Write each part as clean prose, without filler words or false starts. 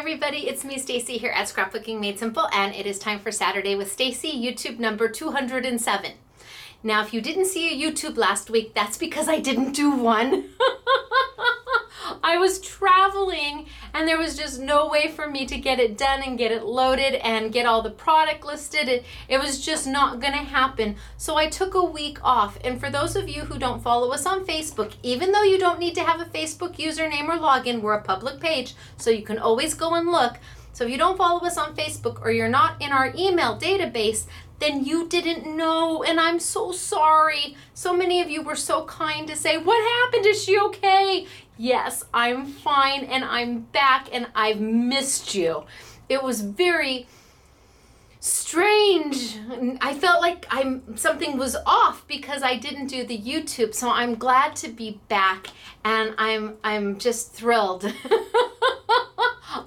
everybody, it's me Stacy here at Scrapbooking Made Simple, and it is time for Saturday with Stacy, YouTube number 207. Now if you didn't see a YouTube last week, that's because I didn't do one. I was traveling and there was just no way for me to get it done and get it loaded and get all the product listed. It was just not gonna happen. So I took a week off. And for those of you who don't follow us on Facebook, even though you don't need to have a Facebook username or login, we're a public page, so you can always go and look. So if you don't follow us on Facebook or you're not in our email database, then you didn't know, and I'm so sorry. So many of you were so kind to say, what happened? Is she okay? Yes, I'm fine and I'm back and I've missed you. It was very strange. I felt like something was off because I didn't do the YouTube. So I'm glad to be back and I'm just thrilled.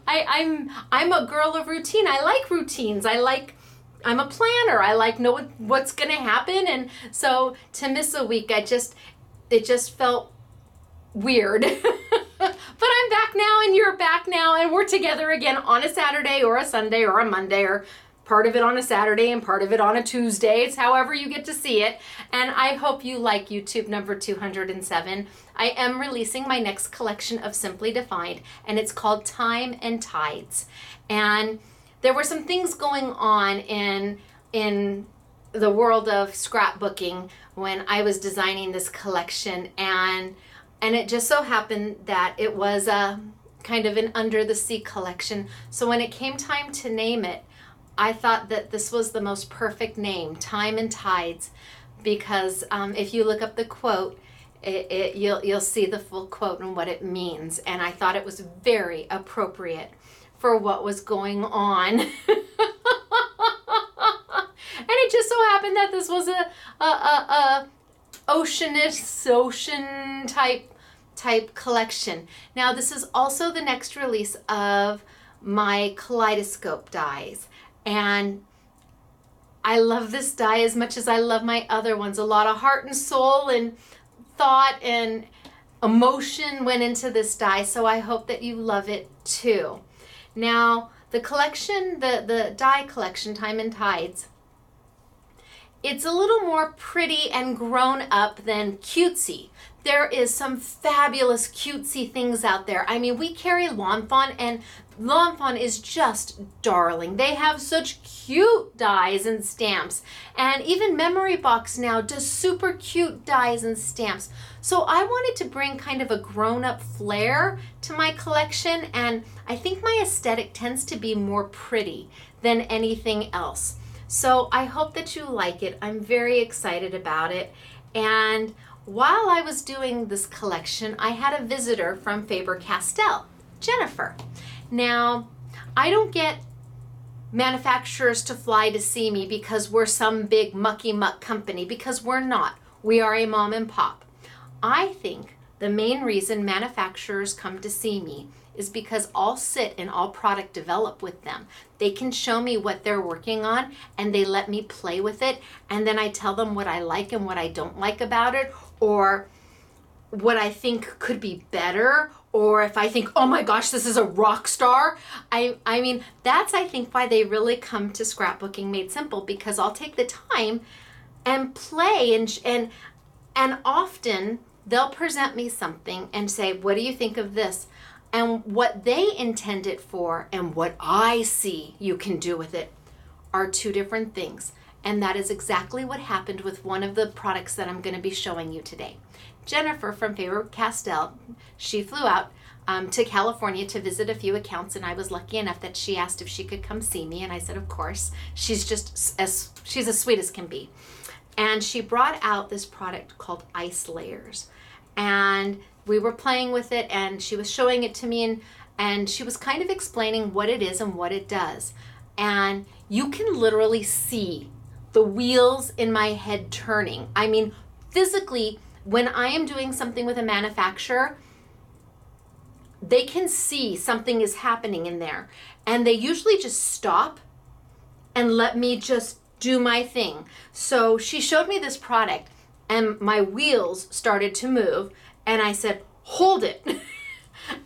I'm a girl of routine. I like routines. I'm a planner. I like know what's gonna happen, and so to miss a week, it just felt weird. But I'm back now, and you're back now, and we're together again on a Saturday or a Sunday or a Monday, or part of it on a Saturday and part of it on a Tuesday. It's however you get to see it. And I hope you like YouTube number 207. I am releasing my next collection of Simply Defined, and it's called Time and Tides. And there were some things going on in the world of scrapbooking when I was designing this collection, and it just so happened that it was a kind of an under the sea collection. So when it came time to name it, I thought that this was the most perfect name, Time and Tides, because if you look up the quote, you'll see the full quote and what it means, and I thought it was very appropriate for what was going on. And it just so happened that this was a ocean type collection. Now this is also the next release of my Kaleidoscope dies, and I love this die as much as I love my other ones. A lot of heart and soul and thought and emotion went into this die, so I hope that you love it too. Now, the collection, the die collection, Time and Tides, it's a little more pretty and grown up than cutesy. There is some fabulous cutesy things out there. I mean, we carry Lawn Fawn, and Lawn Fawn is just darling. They have such cute dies and stamps. And even Memory Box now does super cute dies and stamps. So I wanted to bring kind of a grown-up flair to my collection, and I think my aesthetic tends to be more pretty than anything else. So I hope that you like it. I'm very excited about it. And while I was doing this collection, I had a visitor from Faber-Castell, Jennifer. Now, I don't get manufacturers to fly to see me because we're some big mucky muck company, because we're not. We are a mom and pop. I think the main reason manufacturers come to see me is because I'll sit and I'll product develop with them. They can show me what they're working on and they let me play with it, and then I tell them what I like and what I don't like about it, or what I think could be better, or if I think, oh my gosh, this is a rock star. I mean, that's I think why they really come to Scrapbooking Made Simple, because I'll take the time and play, and often they'll present me something and say, what do you think of this? And what they intend it for and what I see you can do with it are two different things. And that is exactly what happened with one of the products that I'm going to be showing you today. Jennifer from Faber-Castell, she flew out to California to visit a few accounts, and I was lucky enough that she asked if she could come see me, and I said, of course. She's as sweet as can be. And she brought out this product called Ice Layers. And we were playing with it, and she was showing it to me, and she was kind of explaining what it is and what it does. And you can literally see the wheels in my head turning. I mean, physically, when I am doing something with a manufacturer, they can see something is happening in there, and they usually just stop and let me just do my thing. So she showed me this product, and my wheels started to move, and I said, hold it.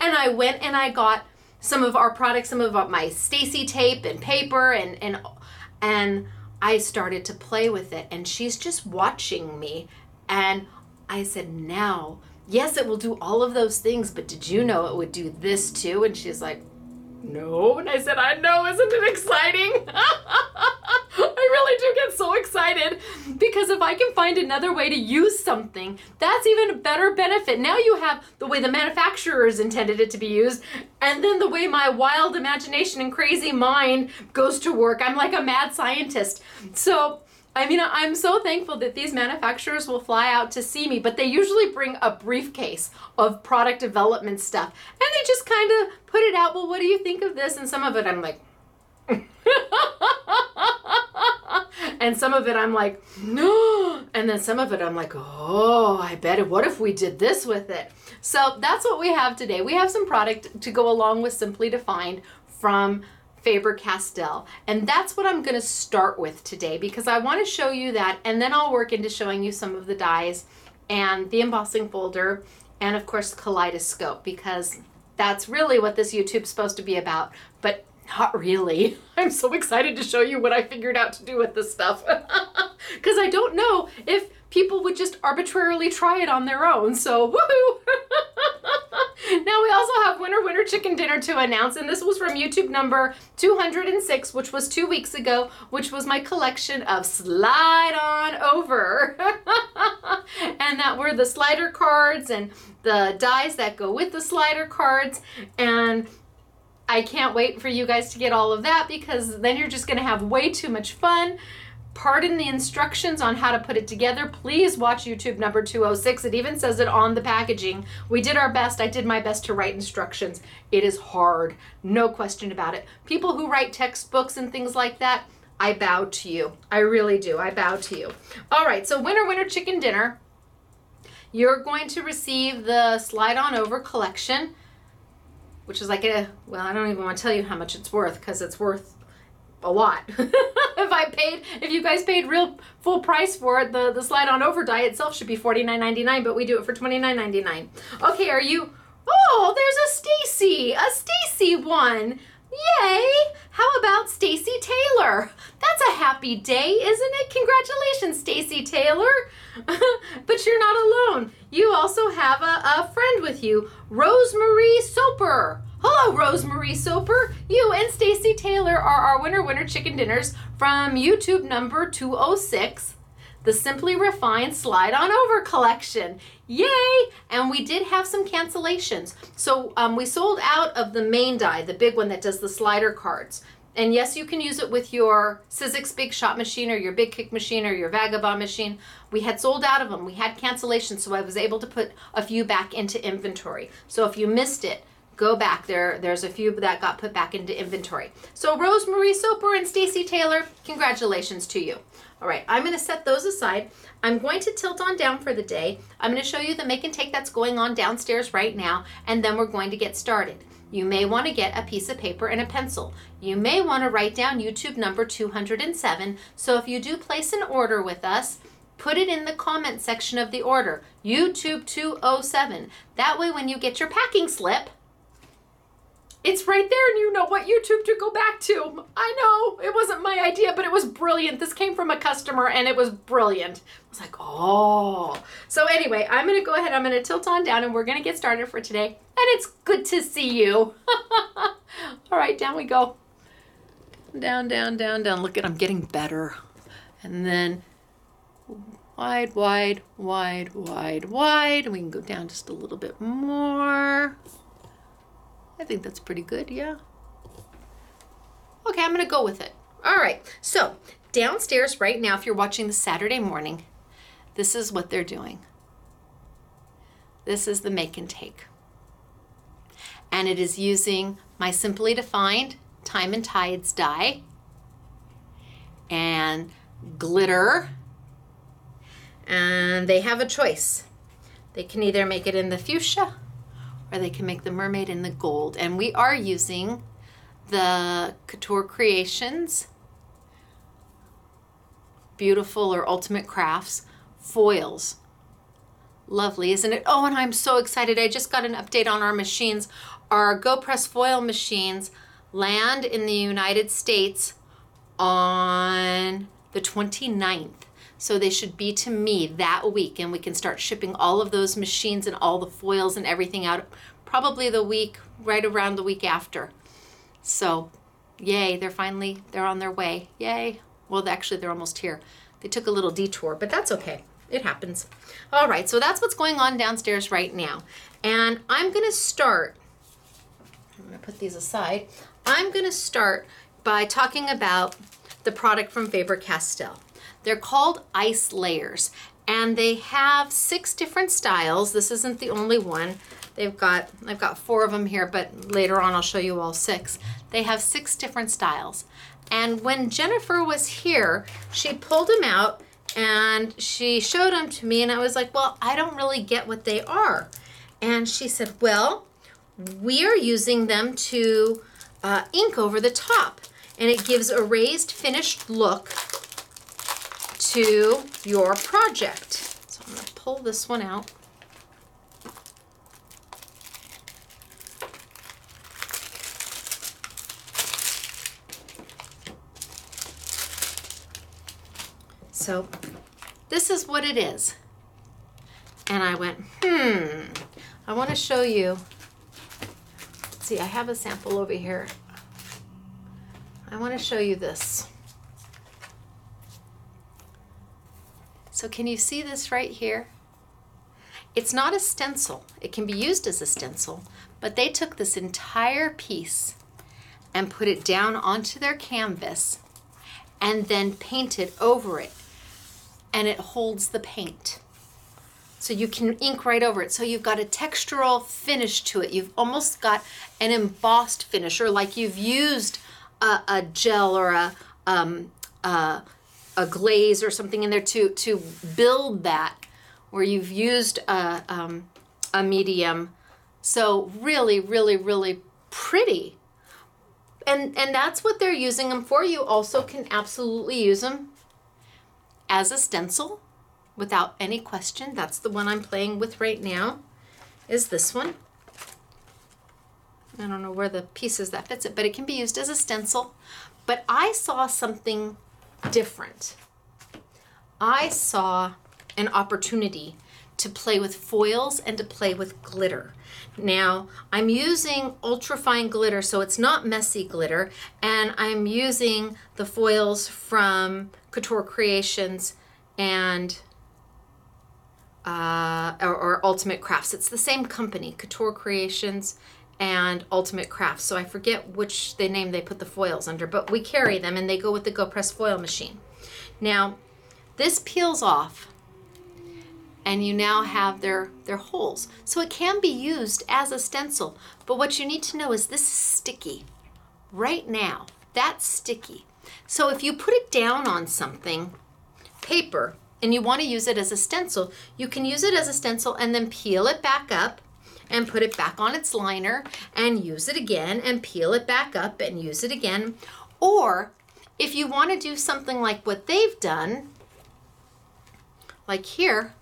And I went and I got some of our products, some of my Stacy tape and paper, and I started to play with it, and she's just watching me. And I said, now, yes, it will do all of those things, but did you know it would do this too? And she's like, no. And I said, I know, isn't it exciting? I really do get so excited, because if I can find another way to use something, that's even a better benefit. Now you have the way the manufacturers intended it to be used, and then the way my wild imagination and crazy mind goes to work. I'm like a mad scientist. So I mean, I'm so thankful that these manufacturers will fly out to see me, but they usually bring a briefcase of product development stuff, and they just kind of put it out. Well, what do you think of this? And some of it I'm like, and some of it I'm like, no. And then some of it I'm like, oh, I bet it, what if we did this with it? So that's what we have today. We have some product to go along with Simply Defined from Faber-Castell. And that's what I'm going to start with today, because I want to show you that, and then I'll work into showing you some of the dies and the embossing folder, and of course Kaleidoscope, because that's really what this YouTube's supposed to be about, but not really. I'm so excited to show you what I figured out to do with this stuff, because I don't know if people would just arbitrarily try it on their own. So woohoo! Now we also have Winter Chicken Dinner to announce, and this was from YouTube number 206, which was 2 weeks ago, which was my collection of slide on over. And that were the slider cards and the dies that go with the slider cards, and I can't wait for you guys to get all of that, because then you're just going to have way too much fun. Pardon the instructions on how to put it together. Please watch YouTube number 206. It even says it on the packaging. We did our best. I did my best to write instructions. It is hard, no question about it. People who write textbooks and things like that, I bow to you. I really do. I bow to you. All right, so Winter Chicken Dinner. You're going to receive the Slide On Over collection, which is like well, I don't even want to tell you how much it's worth, because it's worth a lot. If you guys paid real full price for it, the slide on over die itself should be $49.99, but we do it for $29.99. Okay, oh, there's a Stacy one. Yay! How about Stacy Taylor? That's a happy day, isn't it? Congratulations, Stacy Taylor. But you're not alone. You also have a friend with you, Rosemary Soper. Hello, Rosemary Soper. You and Stacy Taylor are our Winter Chicken Dinners from YouTube number 206, the Simply Refined Slide On Over collection. Yay! And we did have some cancellations. So we sold out of the main die, the big one that does the slider cards. And yes, you can use it with your Sizzix Big Shot machine or your Big Kick machine or your Vagabond machine. We had sold out of them. We had cancellations, so I was able to put a few back into inventory. So if you missed it, go back. There's a few that got put back into inventory. So Rosemary Soper and Stacy Taylor, congratulations to you. All right, I'm going to set those aside. I'm going to tilt on down for the day. I'm going to show you the make and take that's going on downstairs right now, and then we're going to get started. You may want to get a piece of paper and a pencil. You may want to write down YouTube number 207. So if you do place an order with us, put it in the comment section of the order, YouTube 207. That way when you get your packing slip, it's right there and you know what YouTube to go back to. I know, it wasn't my idea, but it was brilliant. This came from a customer and it was brilliant. I was like, oh. So anyway, I'm gonna go ahead, I'm gonna tilt on down and we're gonna get started for today. And it's good to see you. All right, down we go. Down, down, down, down. Look at, I'm getting better. And then wide, wide, wide, wide, wide. And we can go down just a little bit more. I think that's pretty good, yeah. Okay, I'm gonna go with it. All right, so downstairs right now, if you're watching the Saturday morning, this is what they're doing. This is the make and take. And it is using my Simply Defined Time and Tides die and glitter. And they have a choice. They can either make it in the fuchsia or they can make the mermaid in the gold. And we are using the Couture Creations Beautiful or Ultimate Crafts foils. Lovely, isn't it? Oh, and I'm so excited. I just got an update on our machines. our Go Press foil machines land in the United States on the 29th. So they should be to me that week, and we can start shipping all of those machines and all the foils and everything out probably the week, right around the week after. So yay, they're on their way. Yay. Well, actually they're almost here. They took a little detour, but that's okay. It happens. All right, so that's what's going on downstairs right now. And I'm gonna start, I'm gonna put these aside. I'm gonna start by talking about the product from Faber-Castell. They're called ice layers, and they have 6 different styles. This isn't the only one. I've got 4 of them here, but later on I'll show you all 6. They have 6 different styles. And when Jennifer was here, she pulled them out and she showed them to me, and I was like, well, I don't really get what they are. And she said, well, we are using them to ink over the top, and it gives a raised finished look to your project. So I'm going to pull this one out. So this is what it is. And I went, I want to show you. Let's see, I have a sample over here. I want to show you this. So can you see this right here? It's not a stencil. It can be used as a stencil, but they took this entire piece and put it down onto their canvas and then painted over it, and it holds the paint. So you can ink right over it. So you've got a textural finish to it. You've almost got an embossed finish, or like you've used a gel or a glaze or something in there to build that, where you've used a medium. So really, really, really pretty. And that's what they're using them for. You also can absolutely use them as a stencil without any question. That's the one I'm playing with right now, is this one. I don't know where the pieces that fits it, but it can be used as a stencil. But I saw something different. I saw an opportunity to play with foils and to play with glitter. Now, I'm using ultrafine glitter, so it's not messy glitter, and I'm using the foils from Couture Creations and or Ultimate Crafts. It's the same company, Couture Creations and Ultimate Crafts. So I forget which name they put the foils under, but we carry them and they go with the Go Press foil machine. Now, this peels off and you now have their holes. So it can be used as a stencil, but what you need to know is this is sticky. Right now, that's sticky. So if you put it down on something, paper, and you want to use it as a stencil, you can use it as a stencil and then peel it back up and put it back on its liner and use it again and peel it back up and use it again. Or if you want to do something like what they've done, like here,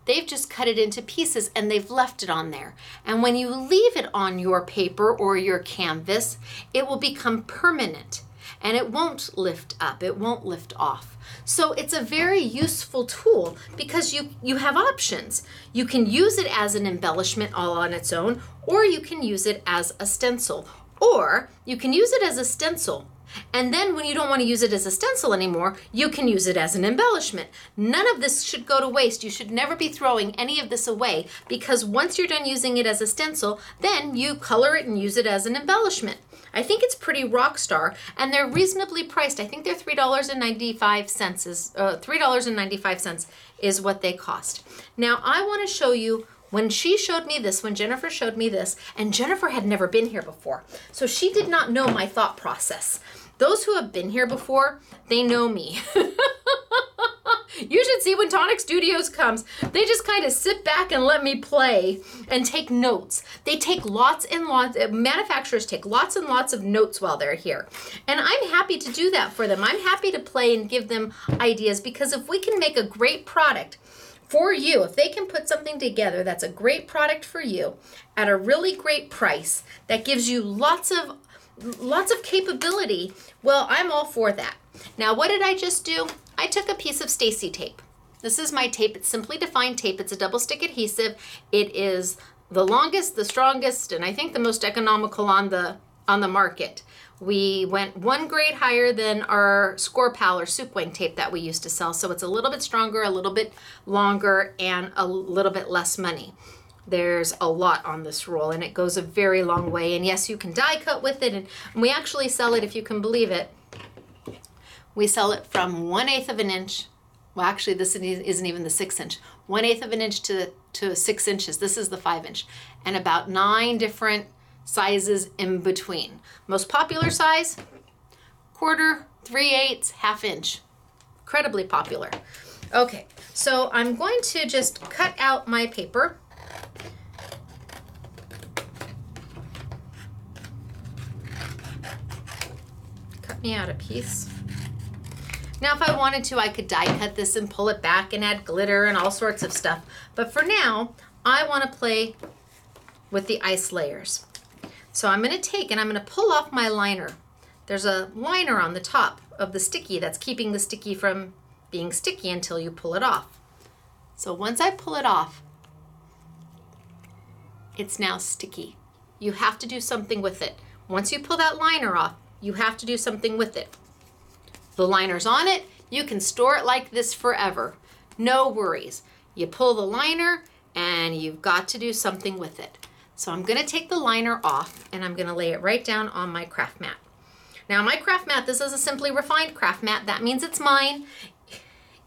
they've just cut it into pieces and they've left it on there. And when you leave it on your paper or your canvas, it will become permanent and it won't lift up, it won't lift off. So it's a very useful tool because you have options. You can use it as an embellishment all on its own, or you can use it as a stencil, or you can use it as a stencil. And then when you don't want to use it as a stencil anymore, you can use it as an embellishment. None of this should go to waste. You should never be throwing any of this away, because once you're done using it as a stencil, then you color it and use it as an embellishment. I think it's pretty rock star, and they're reasonably priced. I think they're $3.95 is what they cost. Now I want to show you, when she showed me this, when Jennifer showed me this, and Jennifer had never been here before, so she did not know my thought process. Those who have been here before, they know me. You should see when Tonic Studios comes. They just kind of sit back and let me play and take notes. They take lots and lots, manufacturers take lots and lots of notes while they're here. And I'm happy to do that for them. I'm happy to play and give them ideas, because if we can make a great product for you, if they can put something together that's a great product for you at a really great price that gives you lots of capability, well, I'm all for that. Now, what did I just do? I took a piece of Stacy tape. This is my tape. It's Simply Defined tape. It's a double stick adhesive. It is the longest, the strongest, and I think the most economical on the market. We went one grade higher than our Score Pal or Soup Wing tape that we used to sell, so it's a little bit stronger, a little bit longer, and a little bit less money. There's a lot on this roll, and it goes a very long way. And yes, you can die cut with it, and we actually sell it, if you can believe it. We sell it from 1/8 of an inch. Well, actually, this isn't even the 6 inch. 1/8 of an inch to 6 inches. This is the 5 inch, and about 9 different sizes in between. Most popular size, 1/4, 3/8, 1/2 inch. Incredibly popular. Okay, so I'm going to just cut out my paper. Cut me out a piece. Now, if I wanted to, I could die cut this and pull it back and add glitter and all sorts of stuff. But for now, I want to play with the ice layers. So I'm going to take and I'm going to pull off my liner. There's a liner on the top of the sticky that's keeping the sticky from being sticky until you pull it off. So once I pull it off, it's now sticky. You have to do something with it. Once you pull that liner off, you have to do something with it. The liner's on it. You can store it like this forever. No worries. You pull the liner and you've got to do something with it. So I'm going to take the liner off and I'm going to lay it right down on my craft mat. Now my craft mat, this is a Simply Refined craft mat. That means it's mine.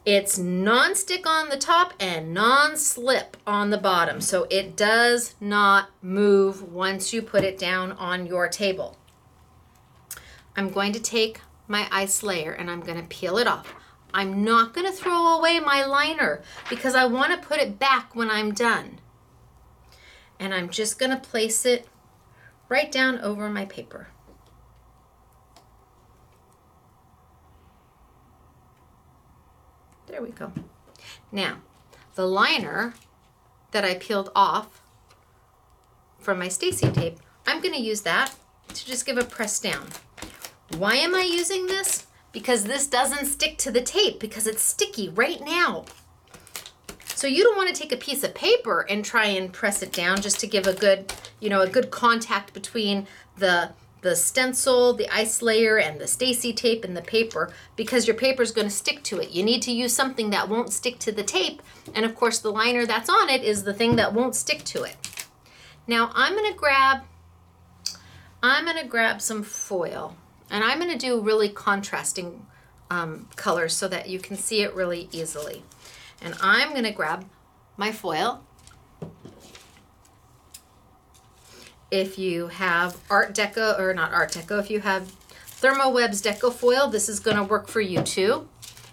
It's non-stick on the top and non-slip on the bottom. So it does not move once you put it down on your table. I'm going to take my ice layer and I'm going to peel it off. I'm not going to throw away my liner because I want to put it back when I'm done. And I'm just going to place it right down over my paper. There we go. Now, the liner that I peeled off from my Stacy tape, I'm going to use that to just give a press down. Why am I using this? Because this doesn't stick to the tape because it's sticky right now. So you don't want to take a piece of paper and try and press it down just to give a good, a good contact between the stencil, the ice layer, and the Stacy tape and the paper, because your paper is going to stick to it. You need to use something that won't stick to the tape, and of course the liner that's on it is the thing that won't stick to it. Now I'm going to grab some foil. And I'm going to do really contrasting colors so that you can see it really easily. And I'm going to grab my foil. If you have Art Deco, or not Art Deco, if you have Thermoweb's Deco foil, this is going to work for you too.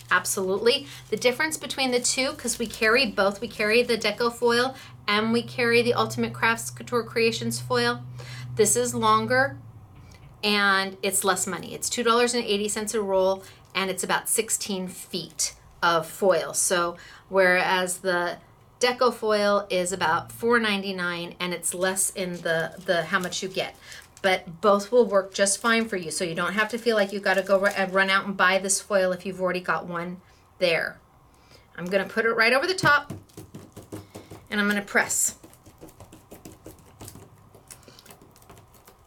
Absolutely. The difference between the two, because we carry both, we carry the Deco foil and we carry the Ultimate Crafts Couture Creations foil. This is longer and it's less money. It's $2.80 a roll, and it's about 16 feet of foil. So whereas the Deco foil is about $4.99 and it's less in the how much you get. But both will work just fine for you. So you don't have to feel like you've got to go run out and buy this foil if you've already got one there. I'm going to put it right over the top and I'm going to press.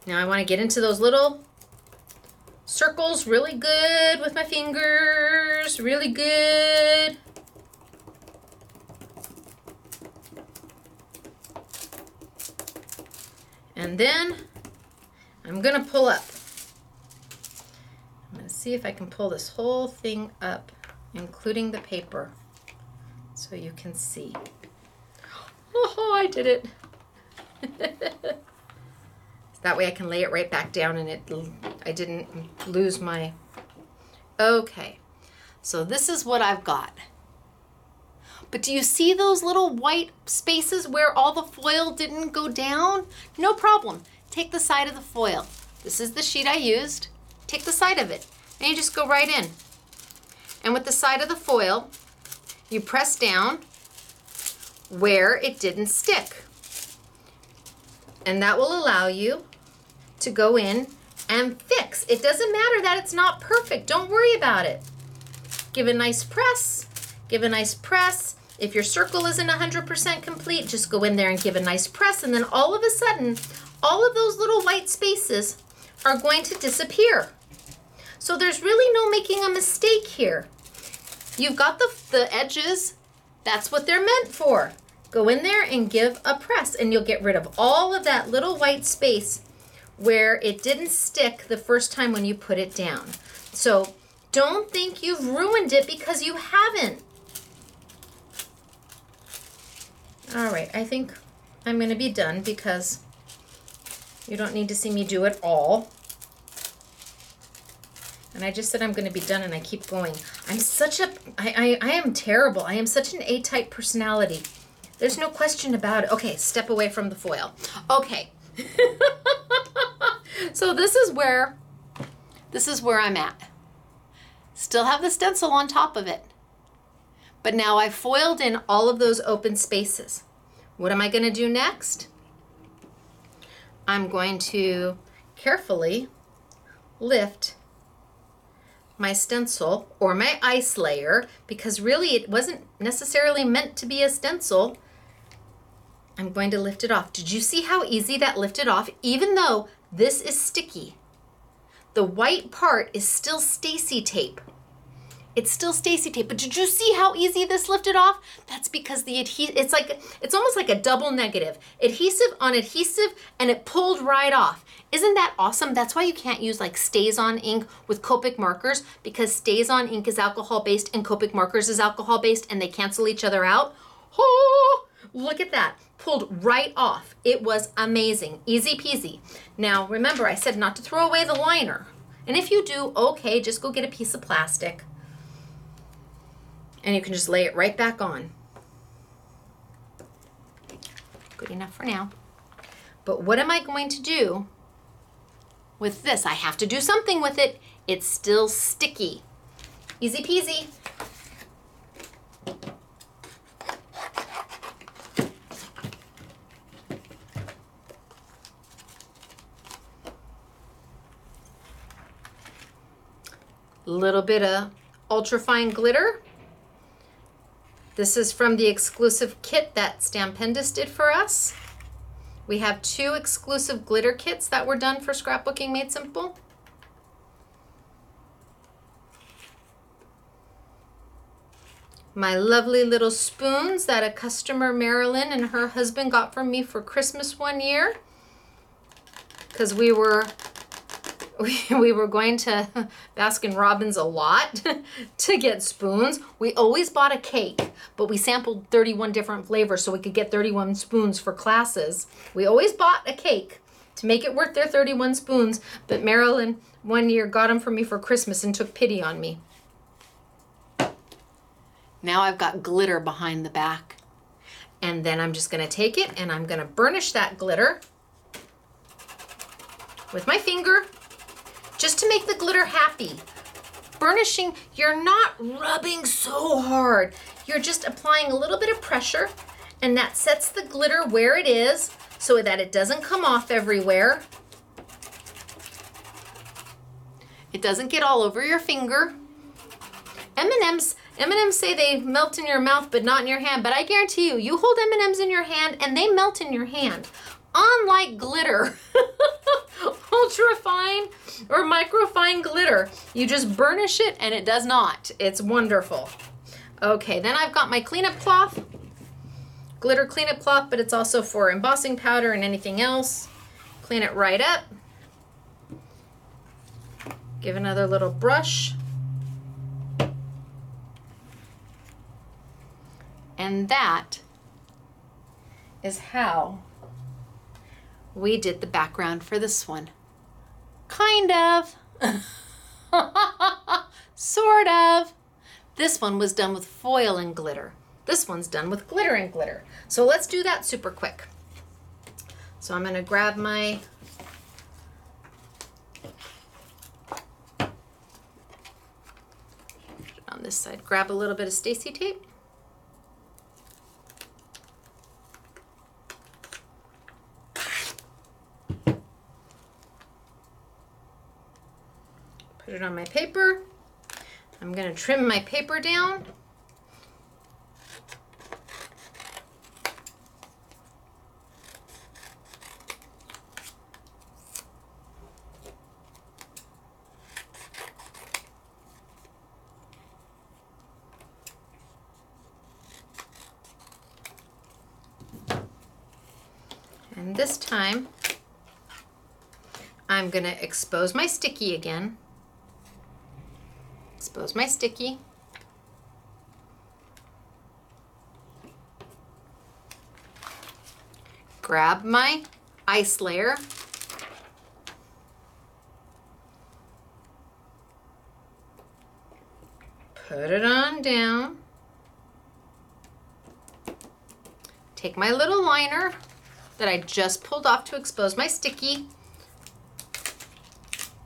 Now I want to get into those little circles really good with my fingers, really good. And then I'm going to pull up. I'm going to see if I can pull this whole thing up, including the paper, so you can see. Oh, I did it. That way I can lay it right back down and I didn't lose my... Okay, so this is what I've got. But do you see those little white spaces where all the foil didn't go down? No problem. Take the side of the foil. This is the sheet I used. Take the side of it and you just go right in. And with the side of the foil, you press down where it didn't stick. And that will allow you to go in and fix. It doesn't matter that it's not perfect. Don't worry about it. Give a nice press. Give a nice press. If your circle isn't 100% complete, just go in there and give a nice press, and then all of a sudden, all of those little white spaces are going to disappear. So there's really no making a mistake here. You've got the edges. That's what they're meant for. Go in there and give a press, and you'll get rid of all of that little white space where it didn't stick the first time when you put it down. So don't think you've ruined it, because you haven't. All right, I think I'm going to be done, because you don't need to see me do it all. And I just said I'm going to be done, and I keep going. I am terrible. I am such an A-type personality. There's no question about it. Okay, step away from the foil. Okay. So this is where I'm at. Still have the stencil on top of it. But now I've foiled in all of those open spaces. What am I going to do next? I'm going to carefully lift my stencil or my ice layer, because really it wasn't necessarily meant to be a stencil. I'm going to lift it off. Did you see how easy that lifted off? Even though this is sticky, the white part is still Stacy tape. It's still Stacy tape, but did you see how easy this lifted off? That's because the adhesive, it's almost like a double negative. Adhesive on adhesive, and it pulled right off. Isn't that awesome? That's why you can't use like Stays-On ink with Copic markers, because Stays-On ink is alcohol-based and Copic markers is alcohol-based, and they cancel each other out. Oh, look at that. Pulled right off. It was amazing. Easy peasy. Now, remember, I said not to throw away the liner. And if you do, okay, just go get a piece of plastic. And you can just lay it right back on. Good enough for now. But what am I going to do with this? I have to do something with it. It's still sticky. Easy peasy. Little bit of ultrafine glitter. This is from the exclusive kit that Stampendous did for us. We have 2 exclusive glitter kits that were done for Scrapbooking Made Simple. My lovely little spoons that a customer, Marilyn, and her husband got from me for Christmas one year, because we were going to Baskin Robbins a lot to get spoons. We always bought a cake, but we sampled 31 different flavors so we could get 31 spoons for classes. We always bought a cake to make it worth their 31 spoons, but Marilyn one year got them for me for Christmas and took pity on me. Now I've got glitter behind the back. And then I'm just going to take it and I'm going to burnish that glitter with my finger, just to make the glitter happy. Burnishing, you're not rubbing so hard. You're just applying a little bit of pressure, and that sets the glitter where it is so that it doesn't come off everywhere. It doesn't get all over your finger. M&Ms say they melt in your mouth but not in your hand, but I guarantee you, you hold M&Ms in your hand and they melt in your hand. Unlike glitter, ultra fine or microfine glitter, you just burnish it and it does not. It's wonderful. Okay, then I've got my cleanup cloth, glitter cleanup cloth, but it's also for embossing powder and anything else. Clean it right up. Give another little brush. And that is how we did the background for this one. Kind of. Sort of. This one was done with foil and glitter. This one's done with glitter and glitter. So let's do that super quick. So I'm going to grab my on this side. Grab a little bit of Stacy tape. Put it on my paper. I'm going to trim my paper down. And this time, I'm going to expose my sticky again. Expose my sticky. Grab my ice layer. Put it on down. Take my little liner that I just pulled off to expose my sticky.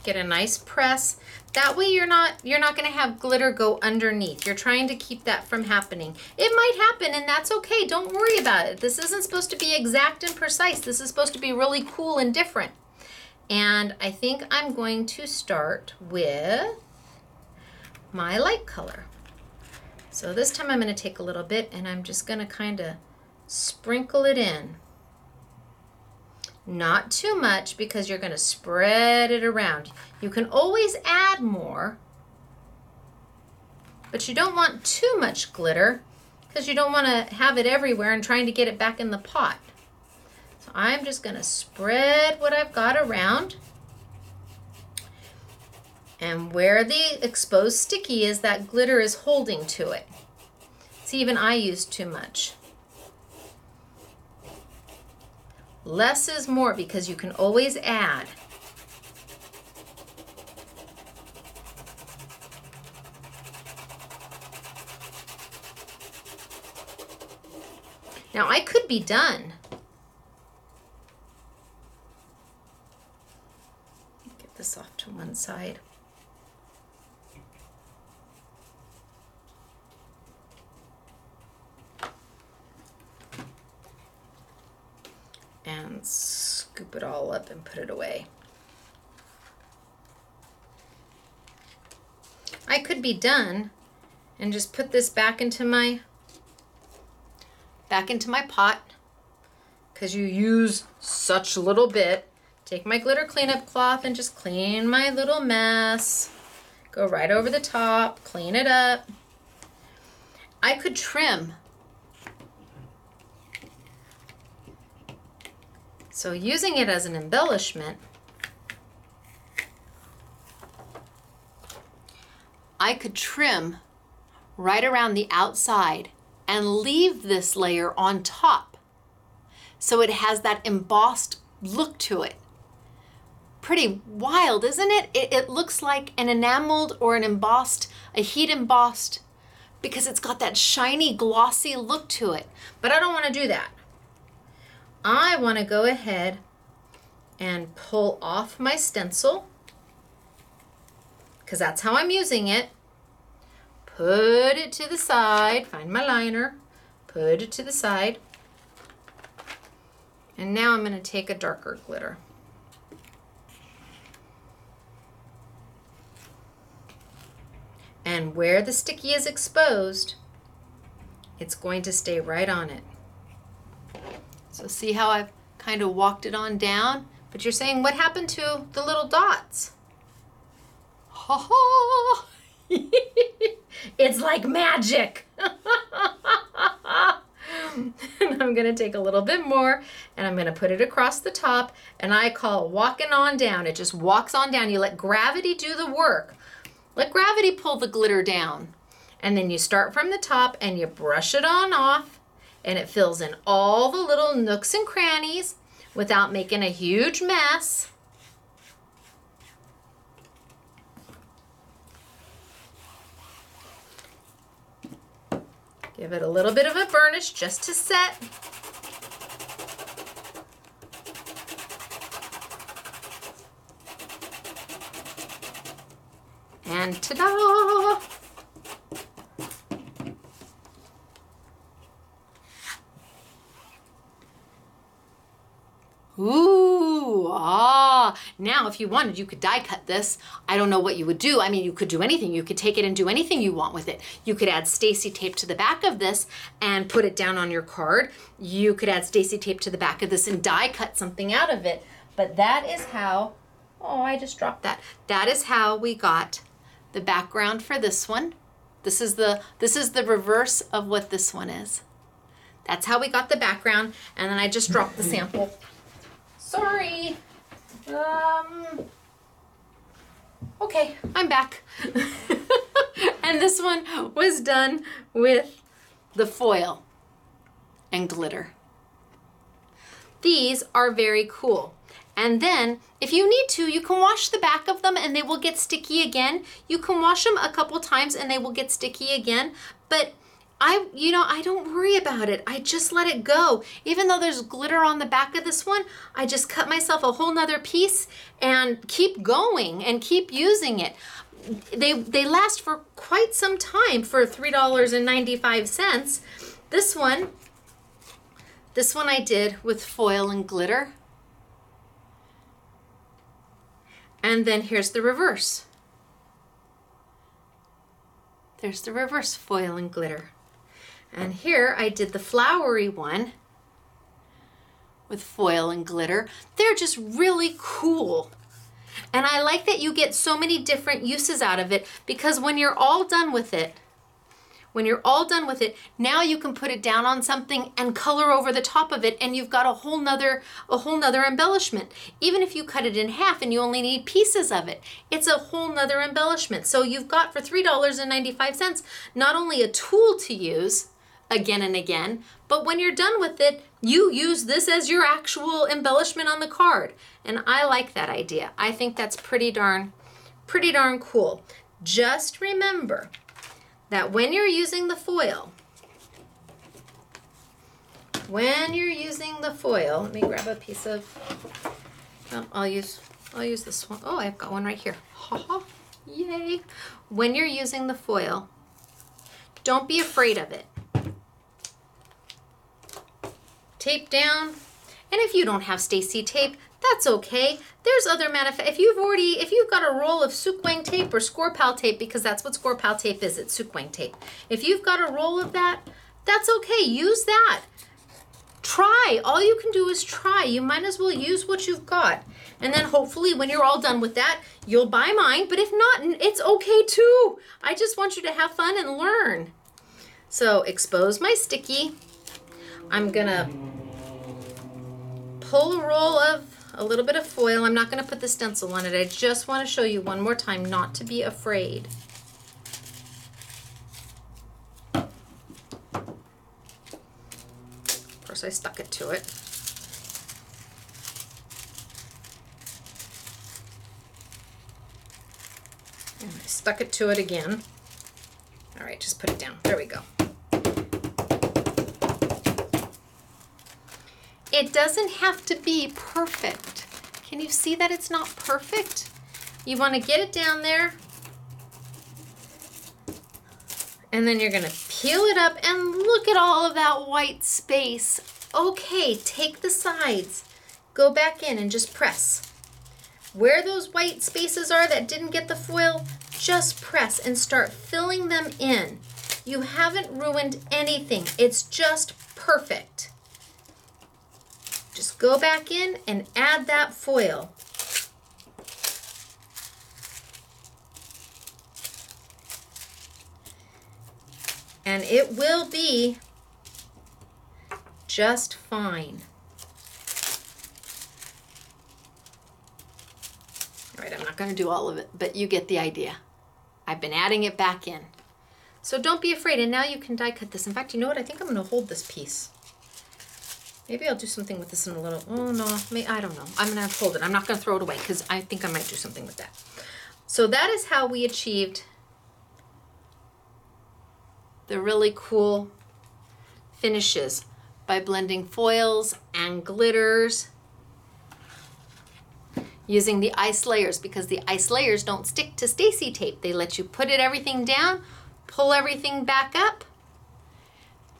Get a nice press. That way you're not going to have glitter go underneath. You're trying to keep that from happening. It might happen and that's okay. Don't worry about it. This isn't supposed to be exact and precise. This is supposed to be really cool and different. And I think I'm going to start with my light color. So this time I'm going to take a little bit and I'm just going to kind of sprinkle it in. Not too much because you're going to spread it around. You can always add more, but you don't want too much glitter because you don't want to have it everywhere and trying to get it back in the pot. So I'm just going to spread what I've got around. And where the exposed sticky is, that glitter is holding to it. See, even I used too much. Less is more because you can always add. Now I could be done. Get this off to one side. And scoop it all up and put it away. I could be done and just put this back into my pot because you use such a little bit. Take my glitter cleanup cloth and just clean my little mess. Go right over the top, clean it up. I could trim. So using it as an embellishment, I could trim right around the outside and leave this layer on top so it has that embossed look to it. Pretty wild, isn't it? It looks like an enameled or an embossed, a heat embossed, because it's got that shiny, glossy look to it. But I don't want to do that. I want to go ahead and pull off my stencil because that's how I'm using it. Put it to the side, find my liner, put it to the side. And now I'm going to take a darker glitter. And where the sticky is exposed, it's going to stay right on it. So see how I've kind of walked it on down? But you're saying, what happened to the little dots? Ha ha! It's like magic! And I'm gonna take a little bit more and I'm gonna put it across the top, and I call walking on down. It just walks on down. You let gravity do the work. Let gravity pull the glitter down. And then you start from the top and you brush it on off, and it fills in all the little nooks and crannies without making a huge mess. Give it a little bit of a burnish just to set. And ta-da! Ooh, ah. Now, if you wanted, you could die cut this. I don't know what you would do. I mean, you could do anything. You could take it and do anything you want with it. You could add Stacy tape to the back of this and put it down on your card. You could add Stacy tape to the back of this and die cut something out of it. But that is how, oh, I just dropped that. That is how we got the background for this one. This is the reverse of what this one is. That's how we got the background, and then I just dropped the sample. Sorry. Okay, I'm back. And this one was done with the foil and glitter. These are very cool. And then, if you need to, you can wash the back of them and they will get sticky again. You can wash them a couple times and they will get sticky again. But I don't worry about it. I just let it go. Even though there's glitter on the back of this one, I just cut myself a whole nother piece and keep going and keep using it. They last for quite some time for $3.95. This one I did with foil and glitter. And then here's the reverse. There's the reverse foil and glitter. And here I did the flowery one with foil and glitter. They're just really cool. And I like that you get so many different uses out of it, because when you're all done with it, now you can put it down on something and color over the top of it, and you've got a whole nother embellishment. Even if you cut it in half and you only need pieces of it, it's a whole nother embellishment. So you've got, for $3.95, not only a tool to use again and again, but when you're done with it, you use this as your actual embellishment on the card. And I like that idea. I think that's pretty darn cool. Just remember that when you're using the foil, let me grab a piece of, I'll use this one. Oh, I've got one right here. Ha ha, yay. When you're using the foil, don't be afraid of it. Tape down, and if you don't have Stacy tape, that's okay. There's other if you've got a roll of Sukwang tape or Score-Pal tape, because that's what Score-Pal tape is, it's Sukwang tape. If you've got a roll of that, that's okay, use that. Try, all you can do is try. You might as well use what you've got. And then hopefully when you're all done with that, you'll buy mine, but if not, it's okay too. I just want you to have fun and learn. So expose my sticky. I'm gonna pull a roll of a little bit of foil. I'm not going to put the stencil on it. I just want to show you one more time not to be afraid. Of course, I stuck it to it. And I stuck it to it again. All right, just put it down. There we go. It doesn't have to be perfect. Can you see that it's not perfect? You want to get it down there, and then you're going to peel it up and look at all of that white space. Okay, take the sides, go back in and just press. Where those white spaces are that didn't get the foil, just press and start filling them in. You haven't ruined anything. It's just perfect. Just go back in and add that foil. And it will be just fine. All right, I'm not going to do all of it, but you get the idea. I've been adding it back in. So don't be afraid, and now you can die cut this. In fact, you know what? I think I'm going to hold this piece. Maybe I'll do something with this in a little, oh no, I don't know. I'm gonna have to hold it. I'm not gonna throw it away because I think I might do something with that. So that is how we achieved the really cool finishes by blending foils and glitters using the ice layers, because the ice layers don't stick to Stacy tape. They let you put everything down, pull everything back up,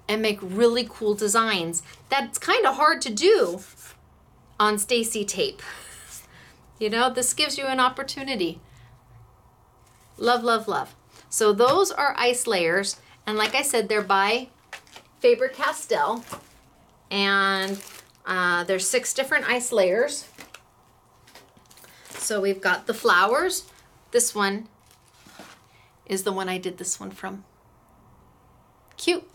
and make really cool designs. That's kind of hard to do on Stacy tape. You know, this gives you an opportunity. Love, love, love. So those are ice layers. And like I said, they're by Faber-Castell. And there's 6 different ice layers. So we've got the flowers. This one is the one I did this one from. Cute.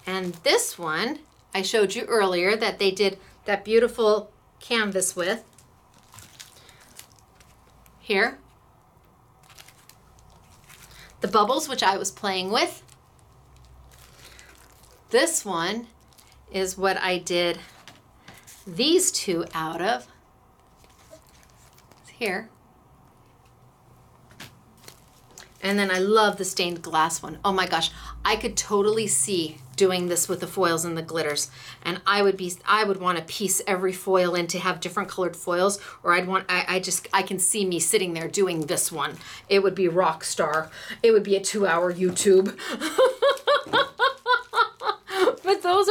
And this one I showed you earlier that they did that beautiful canvas with. Here. The bubbles, which I was playing with. This one is what I did these 2 out of. Here. And then I love the stained glass one. Oh my gosh, I could totally see doing this with the foils and the glitters. And I would want to piece every foil in to have different colored foils, or I can see me sitting there doing this one. It would be rock star. It would be a 2-hour YouTube. But those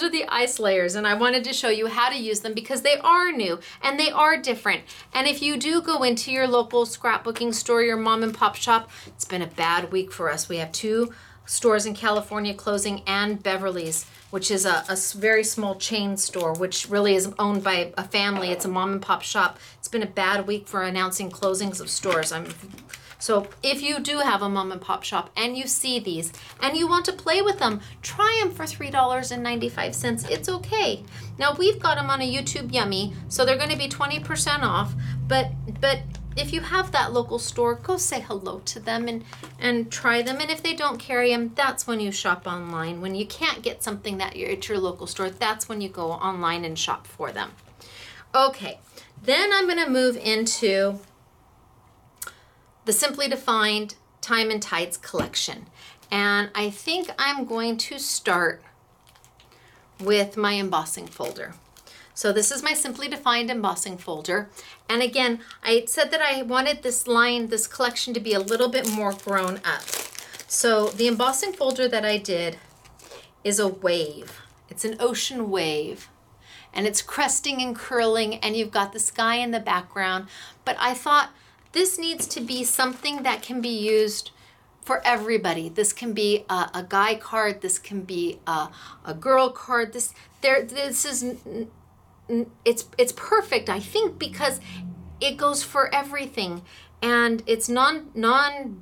are the ice layers, and I wanted to show you how to use them because they are new and they are different. And if you do go into your local scrapbooking store, your mom and pop shop, it's been a bad week for us. We have 2 stores in California closing and Beverly's, which is a very small chain store, which really is owned by a family. It's a mom and pop shop. It's been a bad week for announcing closings of stores. So if you do have a mom and pop shop and you see these and you want to play with them, try them for $3.95. It's okay. Now we've got them on a YouTube Yummy, so they're going to be 20% off. But if you have that local store, go say hello to them and try them. And if they don't carry them, that's when you shop online. When you can't get something that you're at your local store, that's when you go online and shop for them. Okay, then I'm going to move into the Simply Defined Time and Tides collection. And I think I'm going to start with my embossing folder. So this is my Simply Defined embossing folder. And again, I said that I wanted this collection to be a little bit more grown up. So the embossing folder that I did is a wave. It's an ocean wave. And it's cresting and curling, and you've got the sky in the background. But I thought, this needs to be something that can be used for everybody. This can be a guy card. This can be a girl card. It's perfect, I think, because it goes for everything, and it's non-gender.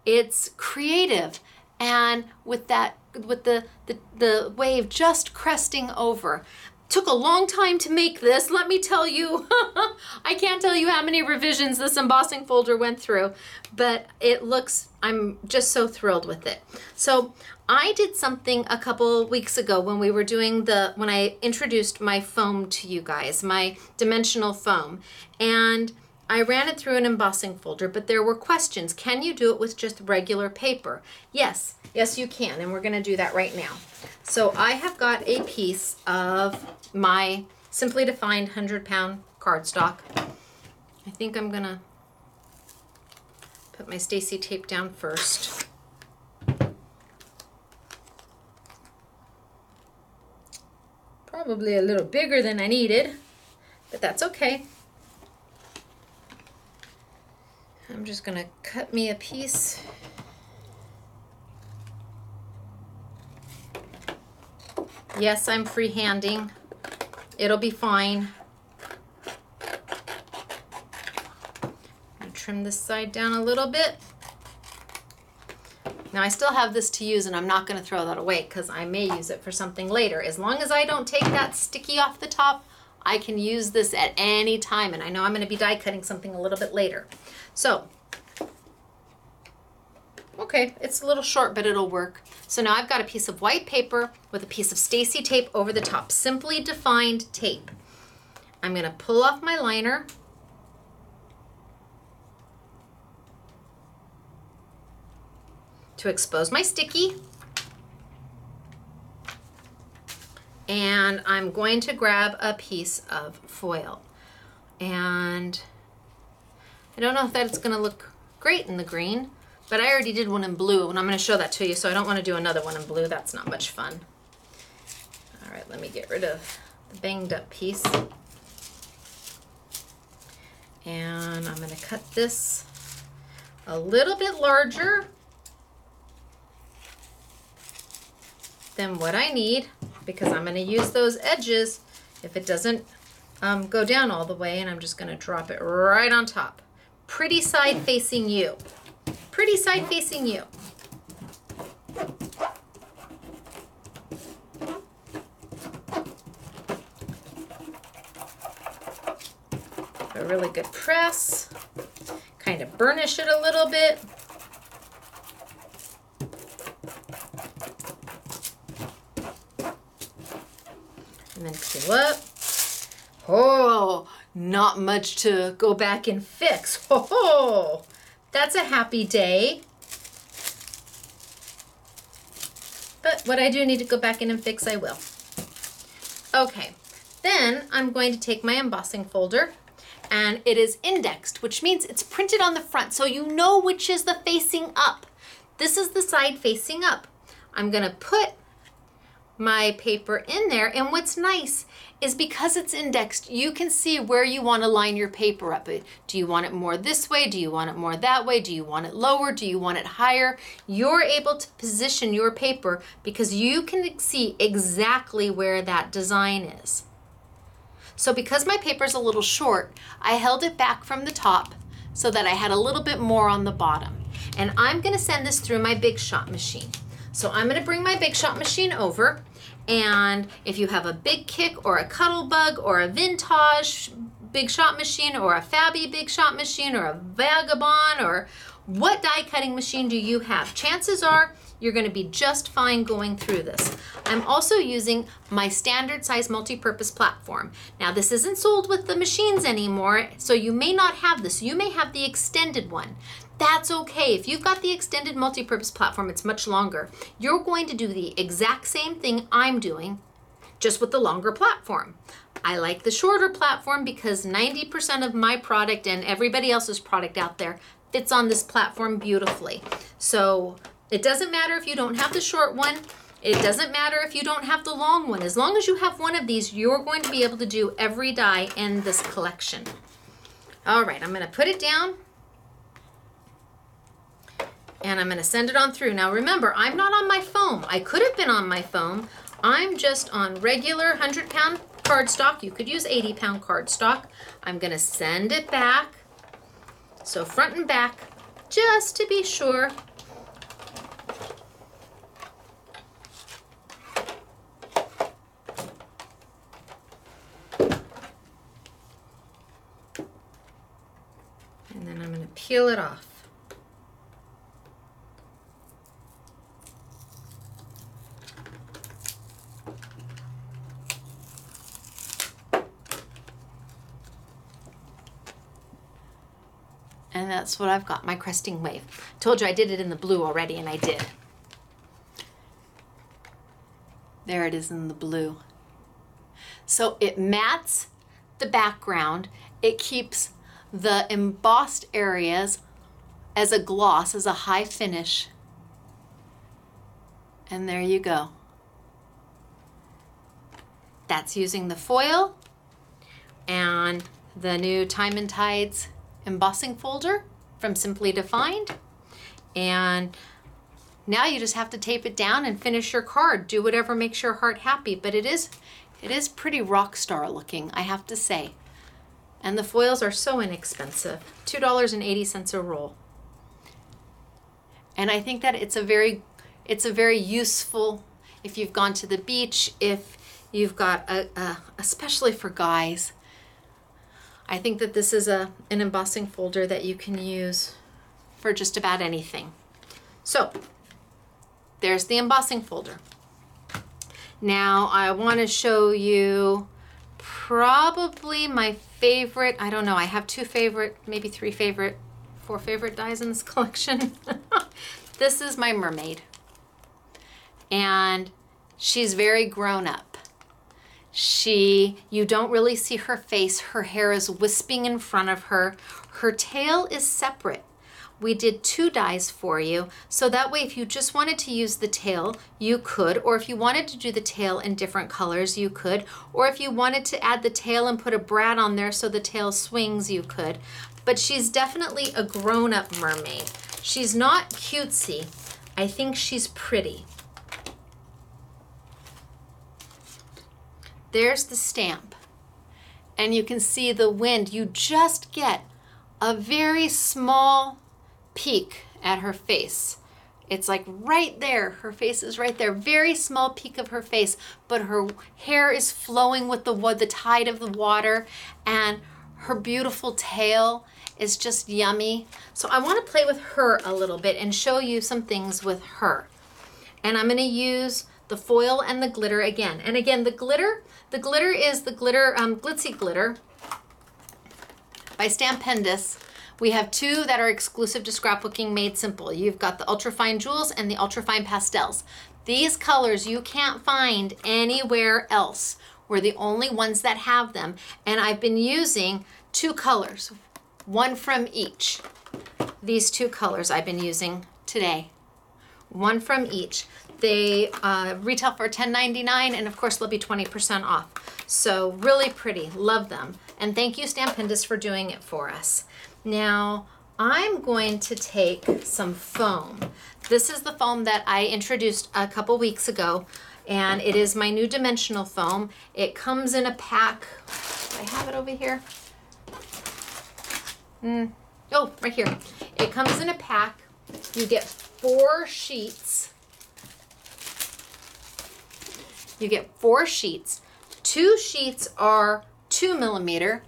It's creative, and with the wave just cresting over. Took a long time to make this, let me tell you. I can't tell you how many revisions this embossing folder went through, but I'm just so thrilled with it. So I did something a couple weeks ago when we were doing when I introduced my foam to you guys, my dimensional foam, and I ran it through an embossing folder, but there were questions. Can you do it with just regular paper? Yes, you can, and we're gonna do that right now. So I have got a piece of my Simply Defined 100-pound cardstock. I think I'm gonna put my Stacy tape down first. Probably a little bigger than I needed, but that's okay. I'm just gonna cut me a piece. Yes, I'm freehanding. It'll be fine. Trim this side down a little bit. Now I still have this to use, and I'm not gonna throw that away because I may use it for something later. As long as I don't take that sticky off the top, I can use this at any time, and I know I'm gonna be die cutting something a little bit later. So, okay, it's a little short, but it'll work. So now I've got a piece of white paper with a piece of Stacy tape over the top, Simply Defined tape. I'm gonna pull off my liner. To expose my sticky. And I'm going to grab a piece of foil. And I don't know if that's gonna look great in the green, but I already did one in blue, and I'm gonna show that to you, so I don't wanna do another one in blue. That's not much fun. All right, let me get rid of the banged up piece. And I'm going to cut this a little bit larger than what I need, because I'm going to use those edges if it doesn't go down all the way, and I'm just going to drop it right on top. Pretty side facing you. Pretty side facing you. A really good press. Kind of burnish it a little bit. And then peel up. Oh, not much to go back and fix. Oh, that's a happy day. But what I do need to go back in and fix, I will. Okay, then I'm going to take my embossing folder, and it is indexed, which means it's printed on the front, so you know which is the facing up. This is the side facing up. I'm gonna put my paper in there, and what's nice is because it's indexed, you can see where you want to line your paper up. Do you want it more this way? Do you want it more that way? Do you want it lower? Do you want it higher? You're able to position your paper because you can see exactly where that design is. So because my paper is a little short, I held it back from the top so that I had a little bit more on the bottom. And I'm going to send this through my Big Shot machine. So I'm going to bring my Big Shot machine over, and if you have a Big Kick or a Cuttlebug or a Vintage Big Shot machine or a Fabi Big Shot machine or a Vagabond, or what die cutting machine do you have? Chances are you're going to be just fine going through this. I'm also using my standard size multi-purpose platform. Now this isn't sold with the machines anymore, so you may not have this. You may have the extended one. That's okay. If you've got the extended multi-purpose platform, it's much longer. You're going to do the exact same thing I'm doing, just with the longer platform. I like the shorter platform because 90% of my product and everybody else's product out there fits on this platform beautifully. So it doesn't matter if you don't have the short one. It doesn't matter if you don't have the long one. As long as you have one of these, you're going to be able to do every die in this collection. All right, I'm going to put it down, and I'm going to send it on through. Now remember, I'm not on my foam. I could have been on my foam. I'm just on regular 100-pound cardstock. You could use 80-pound cardstock. I'm going to send it back, so front and back, just to be sure. And then I'm going to peel it off. And that's what I've got, my cresting wave. Told you I did it in the blue already, and I did. There it is in the blue. So it mattes the background. It keeps the embossed areas as a gloss, as a high finish. And there you go. That's using the foil and the new Time and Tides embossing folder from Simply Defined. And now you just have to tape it down and finish your card. Do whatever makes your heart happy. But it is pretty rock star looking, I have to say. And the foils are so inexpensive, $2.80 a roll. And I think that it's a very useful, if you've gone to the beach, if you've got especially for guys, I think that this is an embossing folder that you can use for just about anything. So there's the embossing folder. Now I want to show you probably my favorite, I don't know, I have two favorite, maybe three favorite, four favorite dies in this collection. This is my Mermaid. And she's very grown up. You don't really see her face. Her hair is wisping in front of her. Her tail is separate. we did 2 dies for you. So that way, if you just wanted to use the tail, you could, or if you wanted to do the tail in different colors, you could, or if you wanted to add the tail and put a brad on there so the tail swings, you could. But she's definitely a grown-up mermaid. She's not cutesy. I think she's pretty. There's the stamp. And you can see the wind. You just get a very small peek at her face. It's like right there. Her face is right there. Very small peek of her face, but her hair is flowing with the tide of the water, and her beautiful tail is just yummy. So I want to play with her a little bit and show you some things with her. And I'm going to use the foil and the glitter again. And again, the glitter is the glitter, Glitzy Glitter by Stampendous. We have 2 that are exclusive to Scrapbooking Made Simple. You've got the Ultrafine Jewels and the Ultrafine Pastels. These colors you can't find anywhere else. We're the only ones that have them. And I've been using 2 colors, 1 from each. These 2 colors I've been using today. 1 from each. They retail for $10.99, and of course they'll be 20% off. So really pretty, love them. And thank you Stampendous for doing it for us. Now I'm going to take some foam. This is the foam that I introduced a couple weeks ago, and it is my new dimensional foam. It comes in a pack. Do I have it over here? Oh, right here. It comes in a pack. You get 4 sheets. You get 4 sheets. 2 sheets are 2 millimeter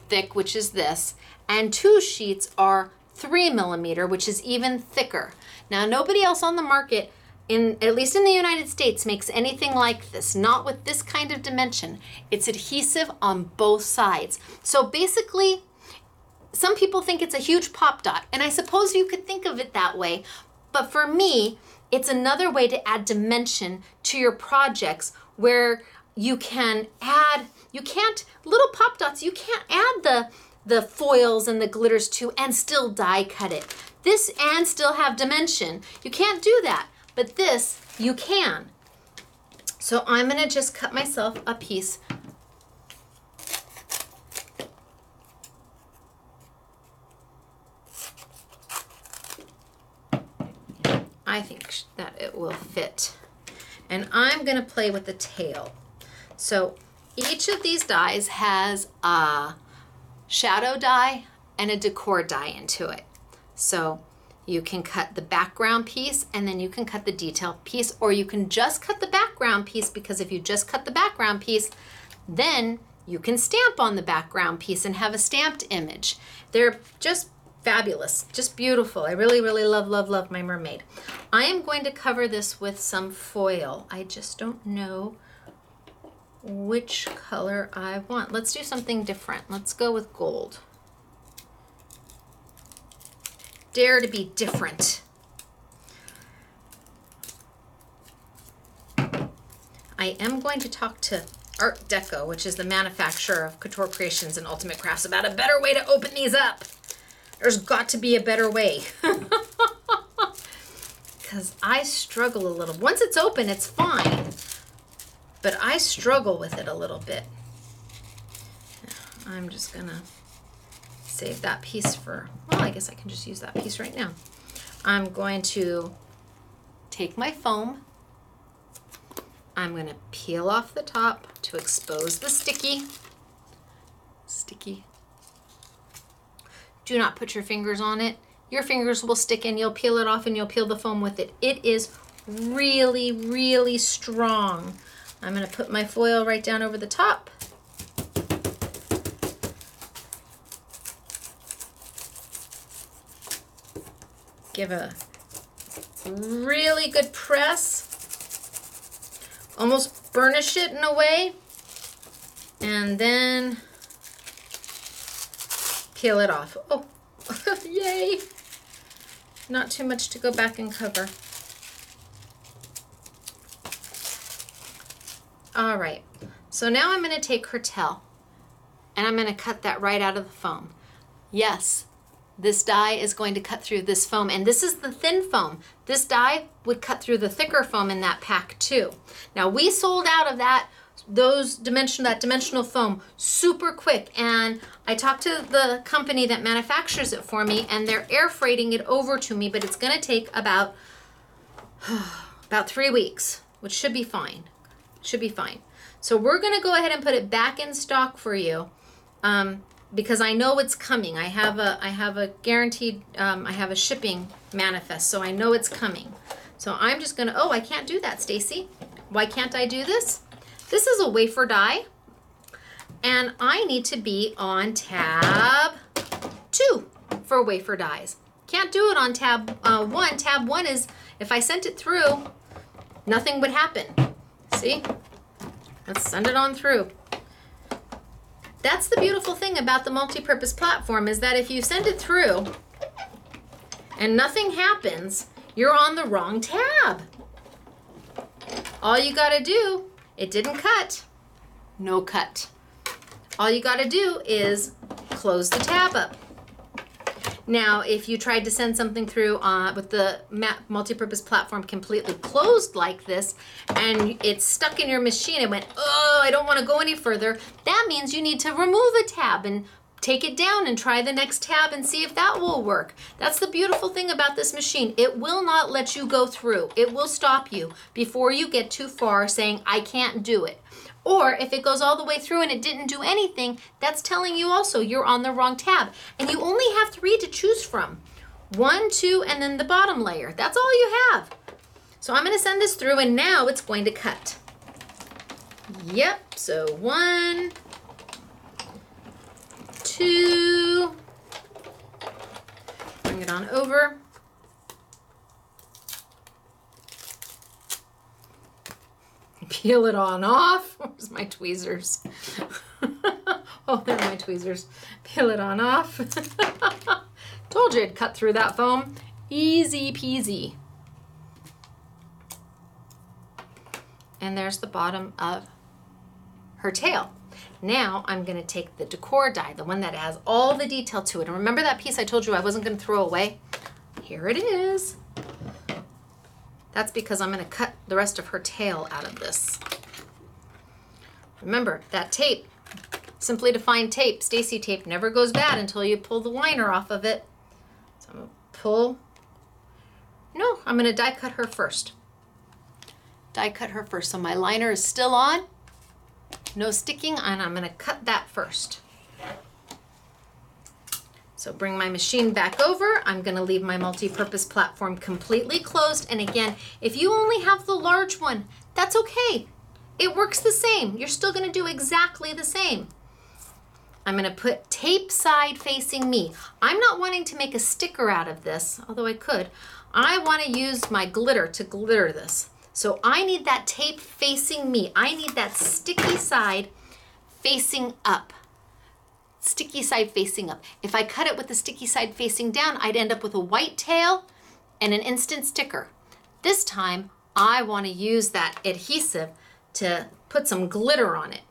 thick, which is this, and 2 sheets are 3 millimeter, which is even thicker. Now, nobody else on the market, at least in the United States, makes anything like this, not with this kind of dimension. It's adhesive on both sides. So basically, some people think it's a huge pop dot, and I suppose you could think of it that way, but for me, it's another way to add dimension to your projects where you can add, little pop dots, you can't add the foils and the glitters to and still die cut it. This and still have dimension. You can't do that, but this you can. So I'm gonna just cut myself a piece. I think that it will fit. And I'm gonna play with the tail. So each of these dies has a shadow die and a decor die into it. So you can cut the background piece and then you can cut the detail piece, or you can just cut the background piece, because if you just cut the background piece, then you can stamp on the background piece and have a stamped image. They're just fabulous, just beautiful. I really, really love, love, love my mermaid. I am going to cover this with some foil. I just don't know which color I want. Let's do something different. Let's go with gold. Dare to be different. I am going to talk to Art Deco, which is the manufacturer of Couture Creations and Ultimate Crafts, about a better way to open these up. There's got to be a better way. Because I struggle a little. Once it's open, it's fine. But I struggle with it a little bit. I'm just gonna save that piece for, well, I guess I can just use that piece right now. I'm going to take my foam. I'm gonna peel off the top to expose the sticky. Do not put your fingers on it. Your fingers will stick and you'll peel it off and you'll peel the foam with it. It is really, really strong. I'm gonna put my foil right down over the top. Give a really good press. Almost burnish it in a way. And then peel it off. Oh, yay. Not too much to go back and cover. All right, so now I'm gonna take her tail and I'm gonna cut that right out of the foam. Yes, this die is going to cut through this foam, and this is the thin foam. This die would cut through the thicker foam in that pack too. Now we sold out of that dimensional foam super quick, and I talked to the company that manufactures it for me, and they're air freighting it over to me, but it's going to take about 3 weeks, which should be fine. Should be fine. So we're going to go ahead and put it back in stock for you, because I know it's coming. I have a guaranteed, I have a shipping manifest, so I know it's coming. So I'm just going to, oh, I can't do that, Stacy. Why can't I do this? This is a wafer die, and I need to be on tab 2 for wafer dies. Can't do it on tab 1. Tab 1 is, if I sent it through, nothing would happen. See? Let's send it on through. That's the beautiful thing about the multi-purpose platform, is that if you send it through and nothing happens, you're on the wrong tab. All you gotta do, it didn't cut, no cut. All you gotta do is close the tab up. Now, if you tried to send something through with the multi-purpose platform completely closed like this, and it's stuck in your machine and went, oh, I don't want to go any further, that means you need to remove a tab and take it down and try the next tab and see if that will work. That's the beautiful thing about this machine. It will not let you go through. It will stop you before you get too far saying, I can't do it. Or if it goes all the way through and it didn't do anything, that's telling you also you're on the wrong tab. And you only have 3 to choose from. 1, 2, and then the bottom layer. That's all you have. So I'm going to send this through, and now it's going to cut. Yep, so 1, 2, bring it on over. Peel it on off. Where's my tweezers? Oh, there are my tweezers. Peel it on off. Told you I'd cut through that foam. Easy peasy. And there's the bottom of her tail. Now I'm going to take the decor die, the one that has all the detail to it. And remember that piece I told you I wasn't going to throw away? Here it is. That's because I'm going to cut the rest of her tail out of this. Remember, that tape, simply defined tape, Stacy tape, never goes bad until you pull the liner off of it. So I'm going to pull. No, I'm going to die cut her first. Die cut her first. So my liner is still on. No sticking, and I'm going to cut that first. So bring my machine back over. I'm going to leave my multi-purpose platform completely closed. And again, if you only have the large one, that's okay. It works the same. You're still going to do exactly the same. I'm going to put tape side facing me. I'm not wanting to make a sticker out of this, although I could. I want to use my glitter to glitter this. So I need that tape facing me. I need that sticky side facing up. Sticky side facing up. If I cut it with the sticky side facing down, I'd end up with a white tail and an instant sticker. This time, I want to use that adhesive to put some glitter on it.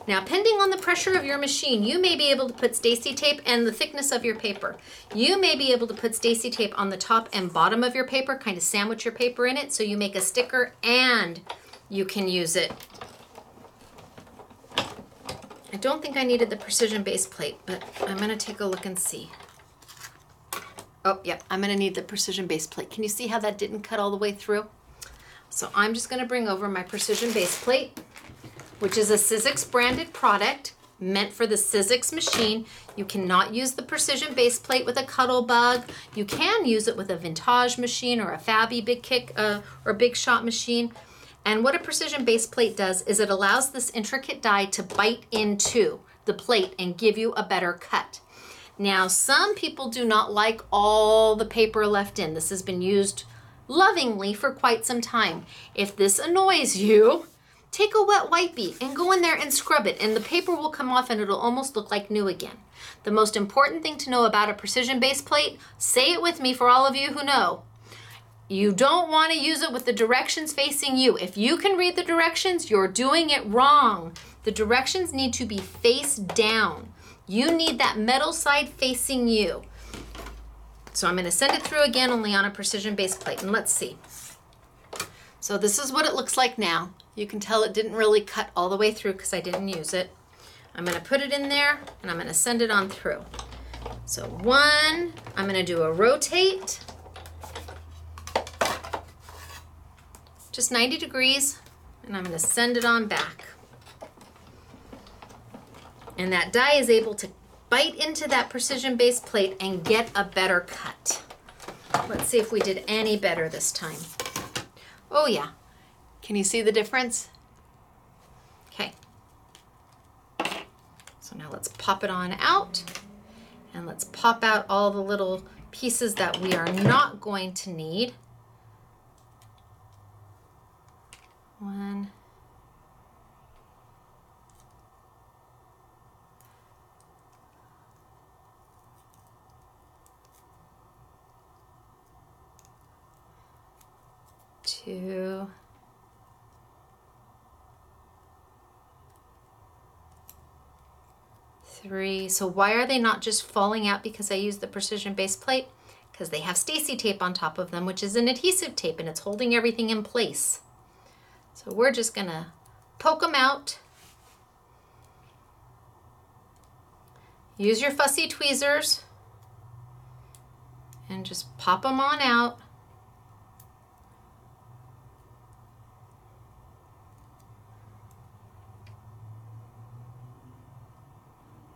Now, depending on the pressure of your machine, you may be able to put Stacy tape and the thickness of your paper. You may be able to put Stacy tape on the top and bottom of your paper, kind of sandwich your paper in it, so you make a sticker and you can use it. I don't think I needed the precision base plate, but I'm going to take a look and see. Oh, yeah, I'm going to need the precision base plate. Can you see how that didn't cut all the way through? So I'm just going to bring over my precision base plate, which is a Sizzix branded product meant for the Sizzix machine. You cannot use the precision base plate with a Cuttlebug. You can use it with a Vintage machine or a Fabi Big Kick or Big Shot machine. And what a precision base plate does is it allows this intricate die to bite into the plate and give you a better cut. Now, some people do not like all the paper left in. This has been used lovingly for quite some time. If this annoys you, take a wet wipey and go in there and scrub it, and the paper will come off and it'll almost look like new again. The most important thing to know about a precision base plate, say it with me for all of you who know, you don't want to use it with the directions facing you. If you can read the directions, you're doing it wrong. The directions need to be face down. You need that metal side facing you. So I'm going to send it through again, only on a precision base plate, and let's see. So this is what it looks like now. You can tell it didn't really cut all the way through because I didn't use it. I'm going to put it in there and I'm going to send it on through. So one, I'm going to do a rotate, just 90 degrees, and I'm going to send it on back. And that die is able to bite into that precision base plate and get a better cut. Let's see if we did any better this time. Oh yeah. Can you see the difference? Okay. So now let's pop it on out, and let's pop out all the little pieces that we are not going to need. One. Two. Three. So why are they not just falling out because I used the precision base plate? Because they have Stacy tape on top of them, which is an adhesive tape, and it's holding everything in place. So we're just gonna poke them out. Use your fussy tweezers and just pop them on out.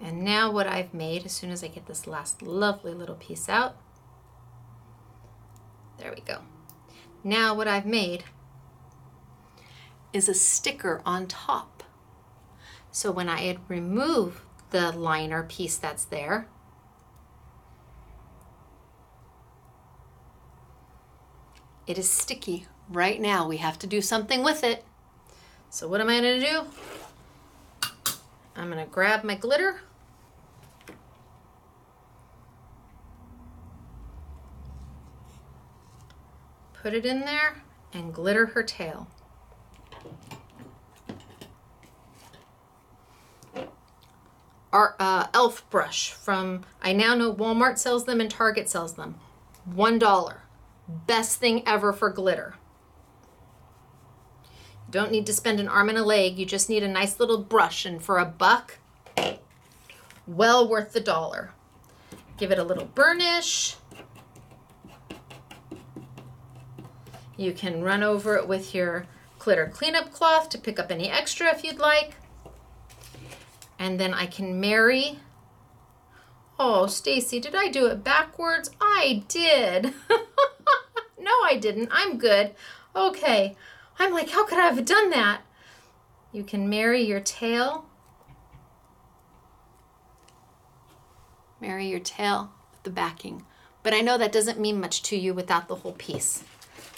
And now what I've made, as soon as I get this last lovely little piece out, there we go. Now what I've made is a sticker on top. So when I had removed the liner piece that's there, it is sticky. Right now we have to do something with it. So what am I gonna do? I'm gonna grab my glitter. Put it in there and glitter her tail. Our elf brush from, I now know Walmart sells them and Target sells them. $1. Best thing ever for glitter. You don't need to spend an arm and a leg. You just need a nice little brush, and for $1, well worth the $1. Give it a little burnish. You can run over it with your glitter cleanup cloth to pick up any extra if you'd like. And then I can marry. Oh, Stacy, did I do it backwards? I did. No, I didn't. I'm good. Okay. I'm like, how could I have done that? You can marry your tail. Marry your tail with the backing. But I know that doesn't mean much to you without the whole piece.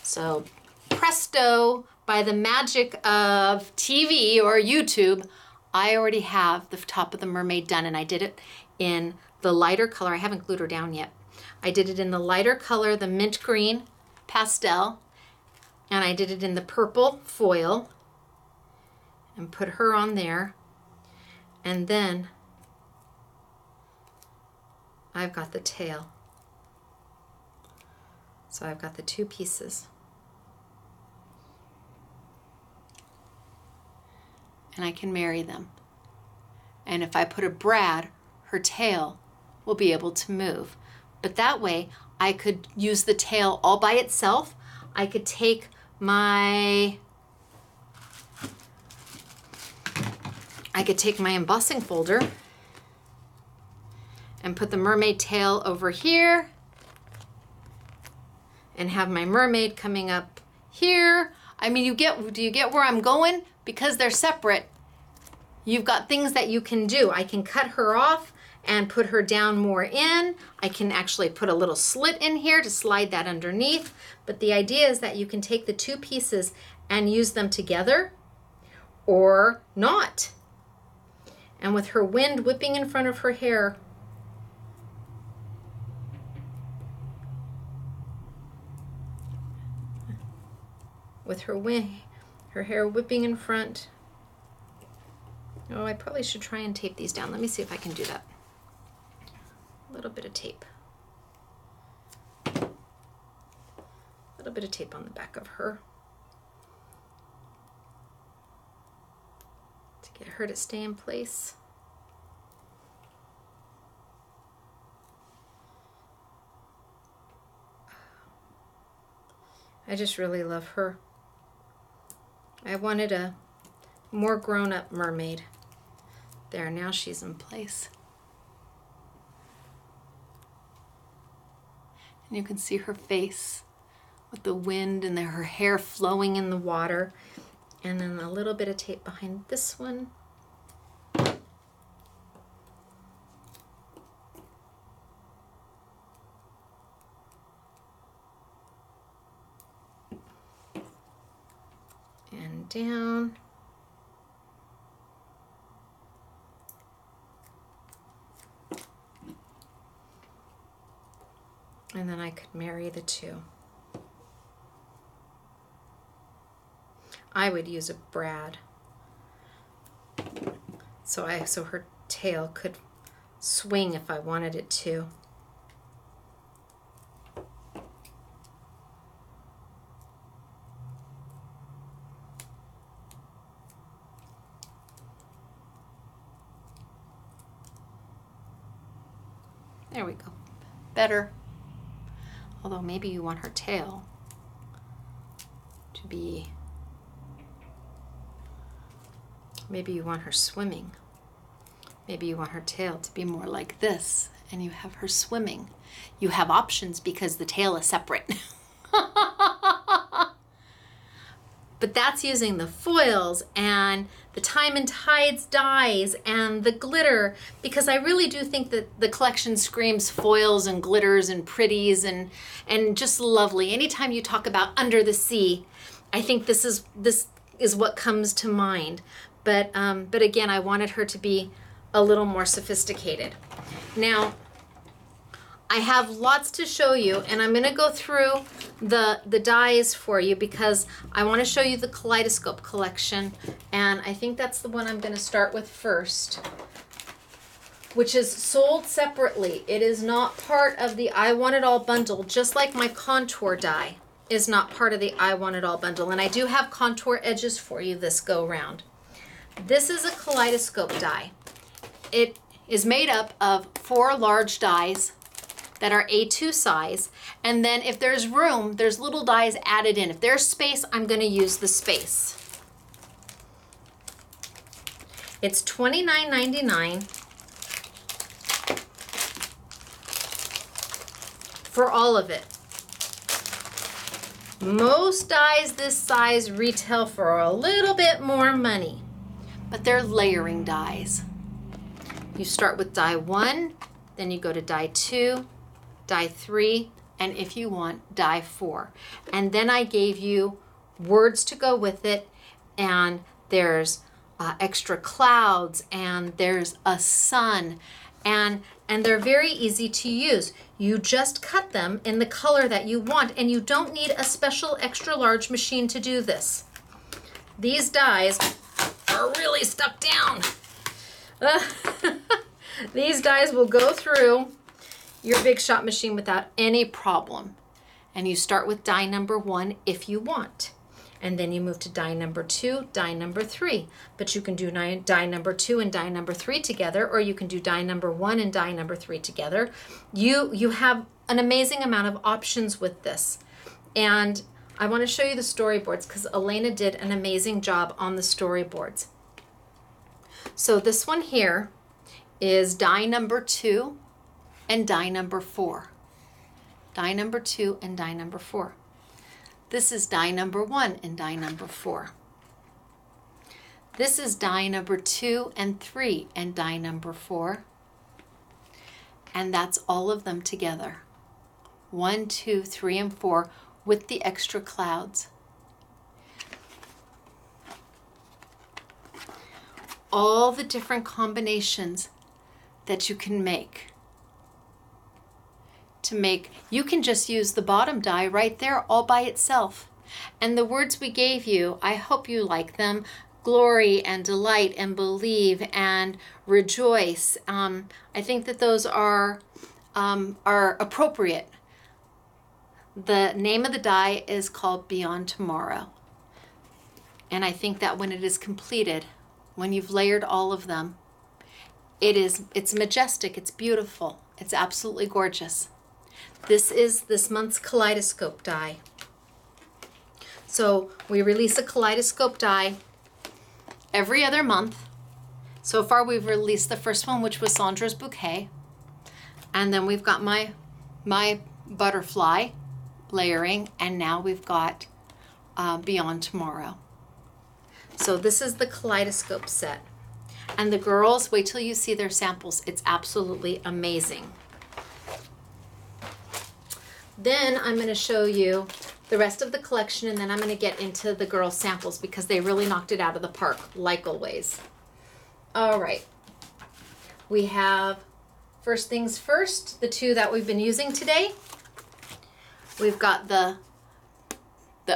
So presto, by the magic of TV or YouTube, I already have the top of the mermaid done, and I did it in the lighter color. I haven't glued her down yet. I did it in the lighter color, the mint green pastel, and I did it in the purple foil and put her on there. And then I've got the tail. So I've got the two pieces. And I can marry them. And if I put a brad, her tail will be able to move. But that way I could use the tail all by itself. I could take my embossing folder and put the mermaid tail over here and have my mermaid coming up here. I mean, do you get where I'm going? Because they're separate, you've got things that you can do. I can cut her off and put her down more in. I can actually put a little slit in here to slide that underneath. But the idea is that you can take the two pieces and use them together or not. And with her wind whipping in front of her hair, with her hair whipping in front, Oh, I probably should try and tape these down. Let me see if I can do that. A little bit of tape. A little bit of tape on the back of her to get her to stay in place. I just really love her. I wanted a more grown-up mermaid. There, now she's in place. And you can see her face with the wind and her hair flowing in the water. And then a little bit of tape behind this one. And down. And then I could marry the two. I would use a brad. So her tail could swing if I wanted it to. There we go. Better. Although maybe you want her tail to be, maybe you want her swimming. Maybe you want her tail to be more like this and you have her swimming. You have options because the tail is separate. But that's using the foils and the Time and Tides dyes and the glitter, because I really do think that the collection screams foils and glitters and pretties and just lovely. Anytime you talk about under the sea, I think this is what comes to mind. But again, I wanted her to be a little more sophisticated. Now, I have lots to show you, and I'm gonna go through the dies for you because I wanna show you the Kaleidoscope collection, and I think that's the one I'm gonna start with first, which is sold separately. It is not part of the I Want It All bundle, just like my contour die is not part of the I Want It All bundle, and I do have contour edges for you this go round. This is a Kaleidoscope die. It is made up of 4 large dies that are A2 size, and then if there's room, there's little dies added in. If there's space, I'm gonna use the space. It's $29.99 for all of it. Most dies this size retail for a little bit more money, but they're layering dies. You start with die 1, then you go to die 2, die 3, and if you want, die 4. And then I gave you words to go with it, and there's extra clouds, and there's a sun, and they're very easy to use. You just cut them in the color that you want, and you don't need a special extra large machine to do this. These dies are really stuck down. These dies will go through your Big Shot machine without any problem. And you start with die number 1 if you want. And then you move to die number 2, die number 3. But you can do die number 2 and die number 3 together, or you can do die number 1 and die number 3 together. You have an amazing amount of options with this. And I want to show you the storyboards because Elena did an amazing job on the storyboards. So this one here is die number 2 and die number 4. Die number 2 and die number 4. This is die number 1 and die number 4. This is die number 2 and 3 and die number 4. And that's all of them together. 1, 2, 3, and 4 with the extra clouds. All the different combinations that you can make. You can just use the bottom die right there all by itself. And the words we gave you, I hope you like them. glory and delight and believe and rejoice. I think that those are appropriate. The name of the die is called Beyond Tomorrow. And I think that when it is completed, when you've layered all of them, it's majestic, it's beautiful, it's absolutely gorgeous. This is this month's Kaleidoscope Die. So we release a Kaleidoscope Die every other month. So far we've released the first one, which was Sandra's Bouquet. And then we've got my butterfly layering, and now we've got Beyond Tomorrow. So this is the Kaleidoscope set. And the girls, wait till you see their samples. It's absolutely amazing. Then I'm going to show you the rest of the collection, and then I'm going to get into the girls' samples because they really knocked it out of the park, like always. All right. We have, first things first, the two that we've been using today. We've got the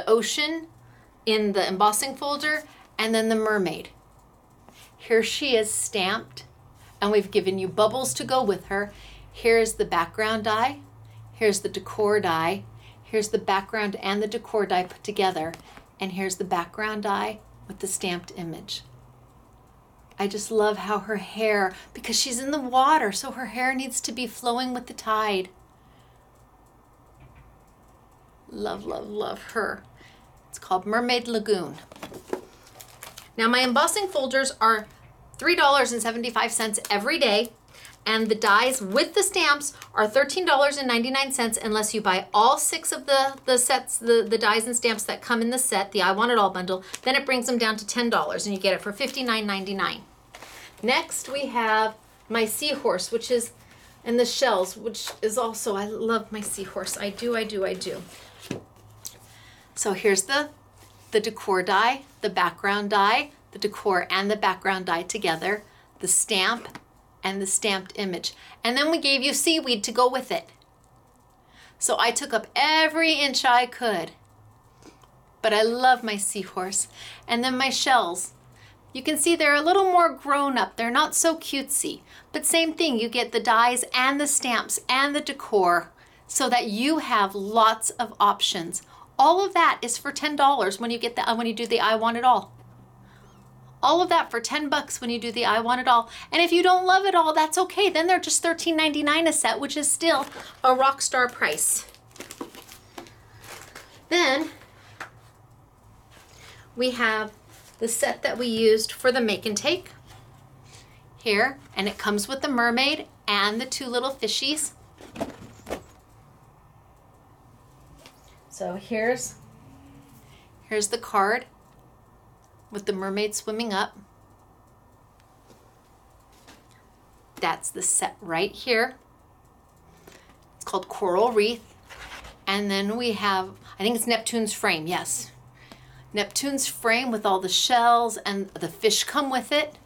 ocean in the embossing folder, and then the mermaid. Here she is stamped, and we've given you bubbles to go with her. Here's the background die. Here's the decor die. Here's the background and the decor die put together. And here's the background die with the stamped image. I just love how her hair, because she's in the water, so her hair needs to be flowing with the tide. Love, love, love her. It's called Mermaid Lagoon. Now my embossing folders are $3.75 every day, and the dies with the stamps are $13.99 unless you buy all 6 of the sets, the dies and stamps that come in the set, the I Want It All bundle. Then it brings them down to $10 and you get it for $59.99. Next we have my Seahorse, which is in the shells, which is also, I love my Seahorse. I do. So here's the decor die, the background die, the decor and the background die together, the stamp and the stamped image. And then we gave you seaweed to go with it. So I took up every inch I could. But I love my Seahorse. And then my shells. You can see they're a little more grown up. They're not so cutesy. But same thing, you get the dies and the stamps and the decor so that you have lots of options. All of that is for $10 when you get when you do the I Want It All. All of that for $10 when you do the I Want It All. And if you don't love it all, that's okay. Then they're just $13.99 a set, which is still a rock star price. Then we have the set that we used for the make and take here, and it comes with the mermaid and the 2 little fishies. So here's the card with the mermaid swimming up. That's the set right here. It's called Coral Wreath. And then we have, I think it's Neptune's frame, yes. Neptune's frame with all the shells, and the fish come with it.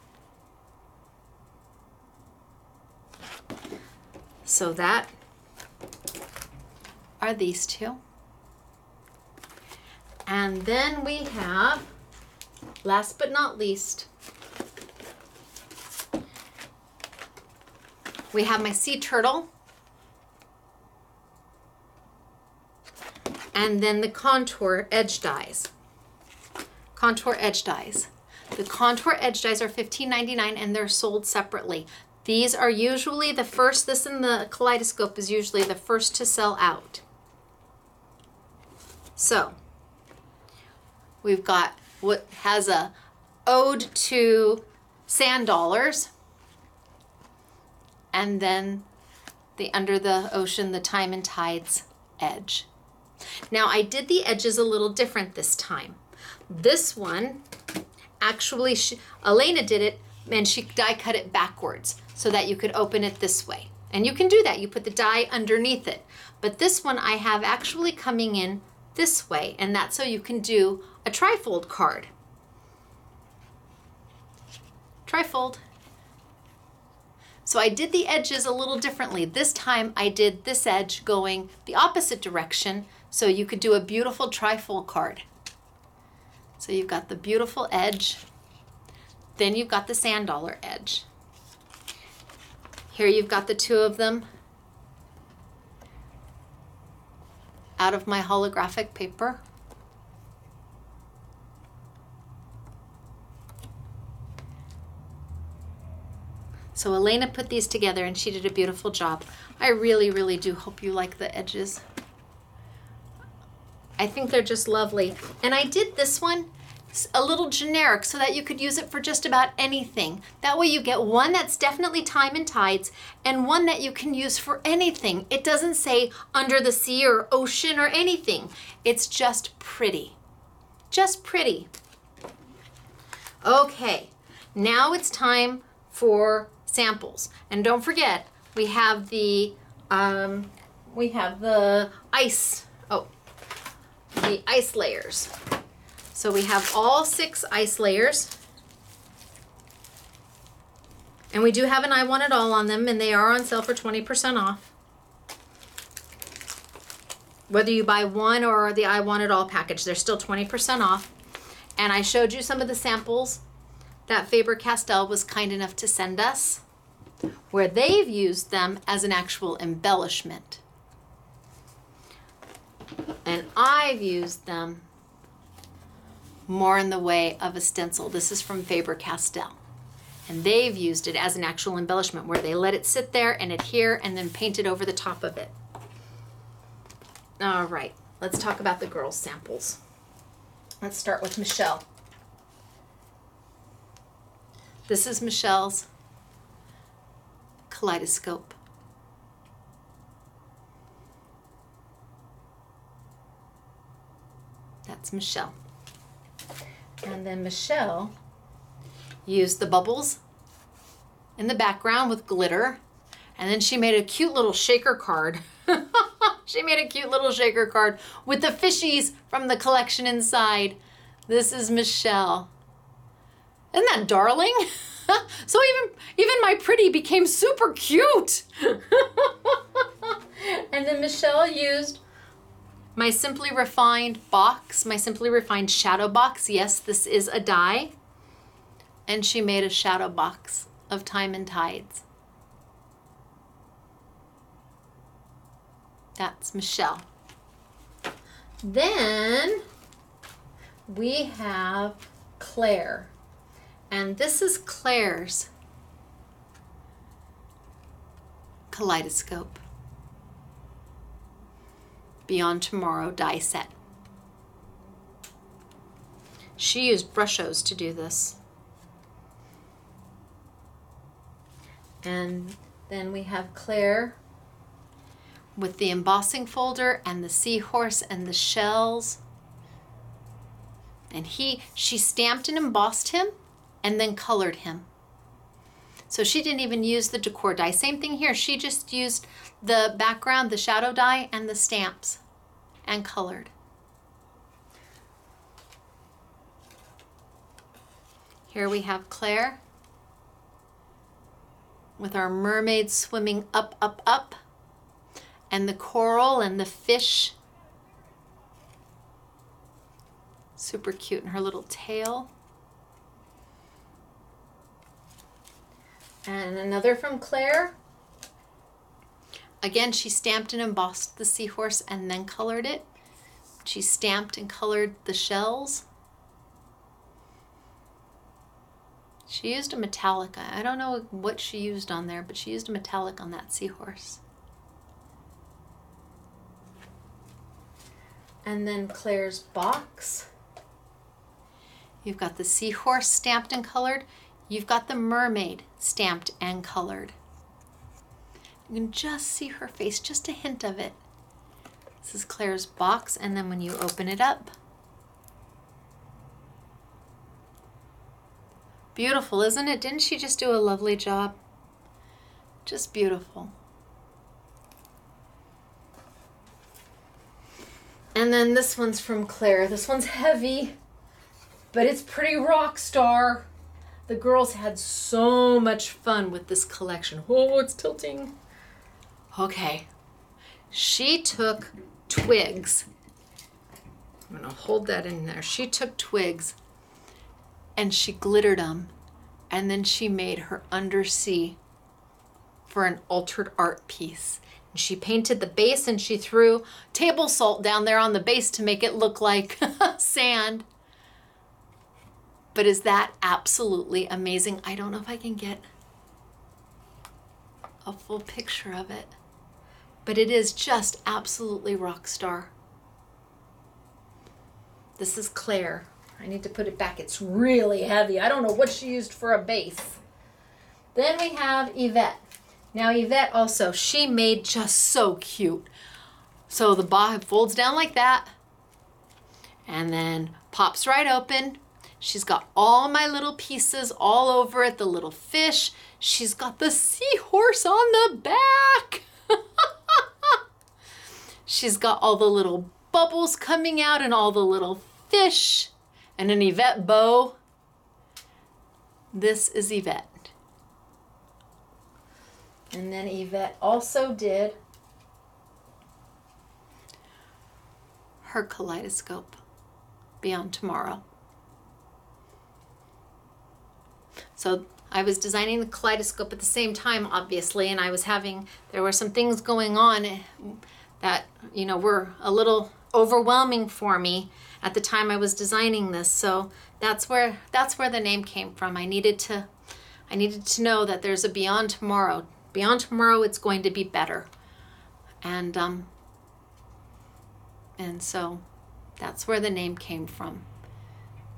So that are these 2. And then we have, last but not least, we have my sea turtle, and then the contour edge dies. Contour edge dies. The contour edge dies are $15.99 and they're sold separately. These are usually the first, this in the Kaleidoscope is usually the first to sell out. So, we've got what has a ode to sand dollars, and then the under the ocean, the time and tides edge. Now I did the edges a little different this time. This one, actually, Elena did it, and she die cut it backwards so that you could open it this way. And you can do that. You put the die underneath it. But this one I have actually coming in this way, and that's so you can do a trifold card. Trifold. So I did the edges a little differently. This time I did this edge going the opposite direction so you could do a beautiful trifold card. So you've got the beautiful edge Then you've got the sand dollar edge. Here you've got the two of them out of my holographic paper. So Elena put these together and she did a beautiful job. I really, really do hope you like the edges. I think they're just lovely. And I did this one a little generic so that you could use it for just about anything. That way you get one that's definitely time and tides and one that you can use for anything. It doesn't say under the sea or ocean or anything. It's just pretty. Just pretty. Okay, now it's time for samples. And don't forget, we have the ice. The ice layers. So we have all 6 ice layers. And we do have an I Want It All on them, and they are on sale for 20% off. Whether you buy one or the I Want It All package, they're still 20% off. And I showed you some of the samples that Faber-Castell was kind enough to send us, where they've used them as an actual embellishment. And I've used them more in the way of a stencil. This is from Faber-Castell. And they've used it as an actual embellishment where they let it sit there and adhere and then paint it over the top of it. All right, let's talk about the girls' samples. Let's start with Michelle. This is Michelle's Kaleidoscope. That's Michelle. And then Michelle used the bubbles in the background with glitter. And then she made a cute little shaker card. She made a cute little shaker card with the fishies from the collection inside. This is Michelle. Isn't that darling? So even my pretty became super cute. And then Michelle used my Simply Refined box, my Simply Refined shadow box. Yes, this is a die. And she made a shadow box of Time and Tides. That's Michelle. Then we have Claire. And this is Claire's Kaleidoscope Beyond Tomorrow die set. She used Brushos to do this. And then we have Claire with the embossing folder and the seahorse and the shells. And she stamped and embossed him and then colored him. So she didn't even use the decor die. Same thing here. She just used the background, the shadow die, and the stamps and colored. Here we have Claire with our mermaid swimming up, up, up, and the coral and the fish. Super cute in her little tail. And another from Claire. Again, she stamped and embossed the seahorse and then colored it. She stamped and colored the shells. She used a metallic. I don't know what she used on there, but she used a metallic on that seahorse. And then Claire's box. You've got the seahorse stamped and colored. You've got the mermaid stamped and colored. You can just see her face, just a hint of it. This is Claire's box, and then when you open it up, beautiful, isn't it? Didn't she just do a lovely job? Just beautiful. And then this one's from Claire. This one's heavy, but it's pretty rock star. The girls had so much fun with this collection. Oh, it's tilting. Okay. She took twigs. I'm going to hold that in there. She took twigs and she glittered them And then she made her undersea for an altered art piece. And she painted the base and she threw table salt down there on the base to make it look like sand. But is that absolutely amazing? I don't know if I can get a full picture of it, but it is just absolutely rock star. This is Claire. I need to put it back. It's really heavy. I don't know what she used for a base. Then we have Yvette. Now Yvette also, she made just so cute. So the box folds down like that and then pops right open. She's got all my little pieces all over it, the little fish. She's got the seahorse on the back. She's got all the little bubbles coming out and all the little fish and an Yvette bow. This is Yvette. And then Yvette also did her Kaleidoscope Beyond Tomorrow. So I was designing the kaleidoscope at the same time, obviously, and there were some things going on that, were a little overwhelming for me at the time I was designing this. So that's where the name came from. I needed to know that there's a Beyond Tomorrow. Beyond Tomorrow, it's going to be better. And so that's where the name came from.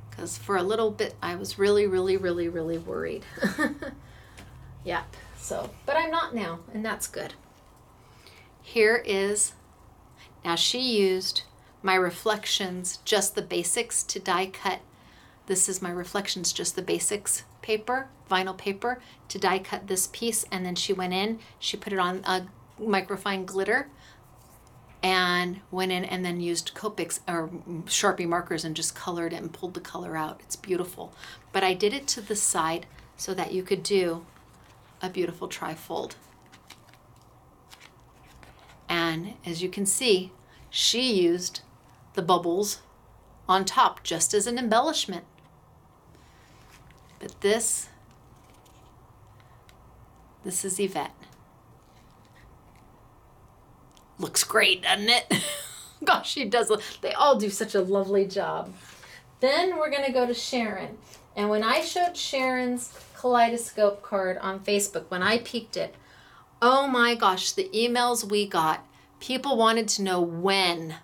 Because for a little bit, I was really, really, really, really worried. Yep. So, but I'm not now, and that's good. Now she used my Reflections, Just the Basics to die cut. This is my Reflections, Just the Basics paper, vinyl paper, to die cut this piece. And then she went in, she put it on a microfine glitter and went in and then used Copics or Sharpie markers and just colored it and pulled the color out. It's beautiful. But I did it to the side so that you could do a beautiful trifold. And as you can see, she used the bubbles on top just as an embellishment. But this is Yvette. Looks great, doesn't it? Gosh, she does. They all do such a lovely job. Then we're going to go to Sharon. And when I showed Sharon's Kaleidoscope card on Facebook, when I peeked it, oh my gosh, the emails we got. People wanted to know when.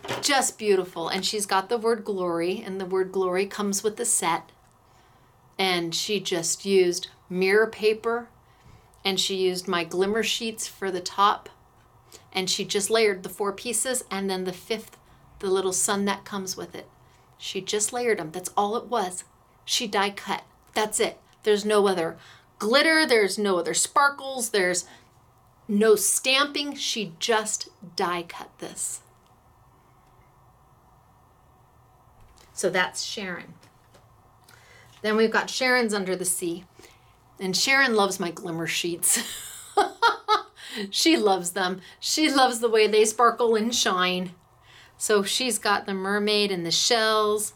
It's just beautiful. And she's got the word glory, and the word glory comes with the set. And she just used mirror paper, and she used my glimmer sheets for the top, and she just layered the 4 pieces, and then the 5th, the little sun that comes with it. She just layered them. That's all it was. She die cut. That's it. There's no other glitter. There's no other sparkles. There's no stamping. She just die cut this. So that's Sharon. Then we've got Sharon's Under the Sea. And Sharon loves my glimmer sheets. She loves them. She loves the way they sparkle and shine. So she's got the mermaid and the shells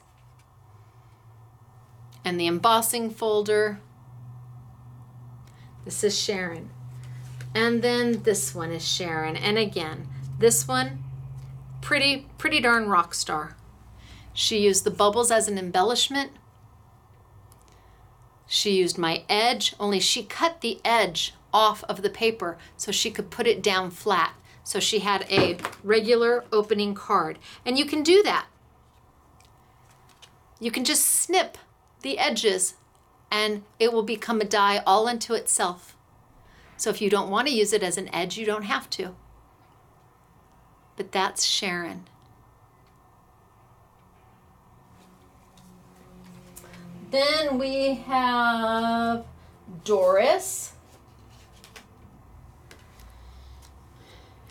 and the embossing folder. This is Sharon. And then this one is Sharon. And again, this one, pretty darn rock star. She used the bubbles as an embellishment. She used my edge, only she cut the edge off of the paper so she could put it down flat. So she had a regular opening card. And you can do that. You can just snip the edges and it will become a die all unto itself. So if you don't want to use it as an edge, you don't have to. But that's Sharon. Then we have Doris.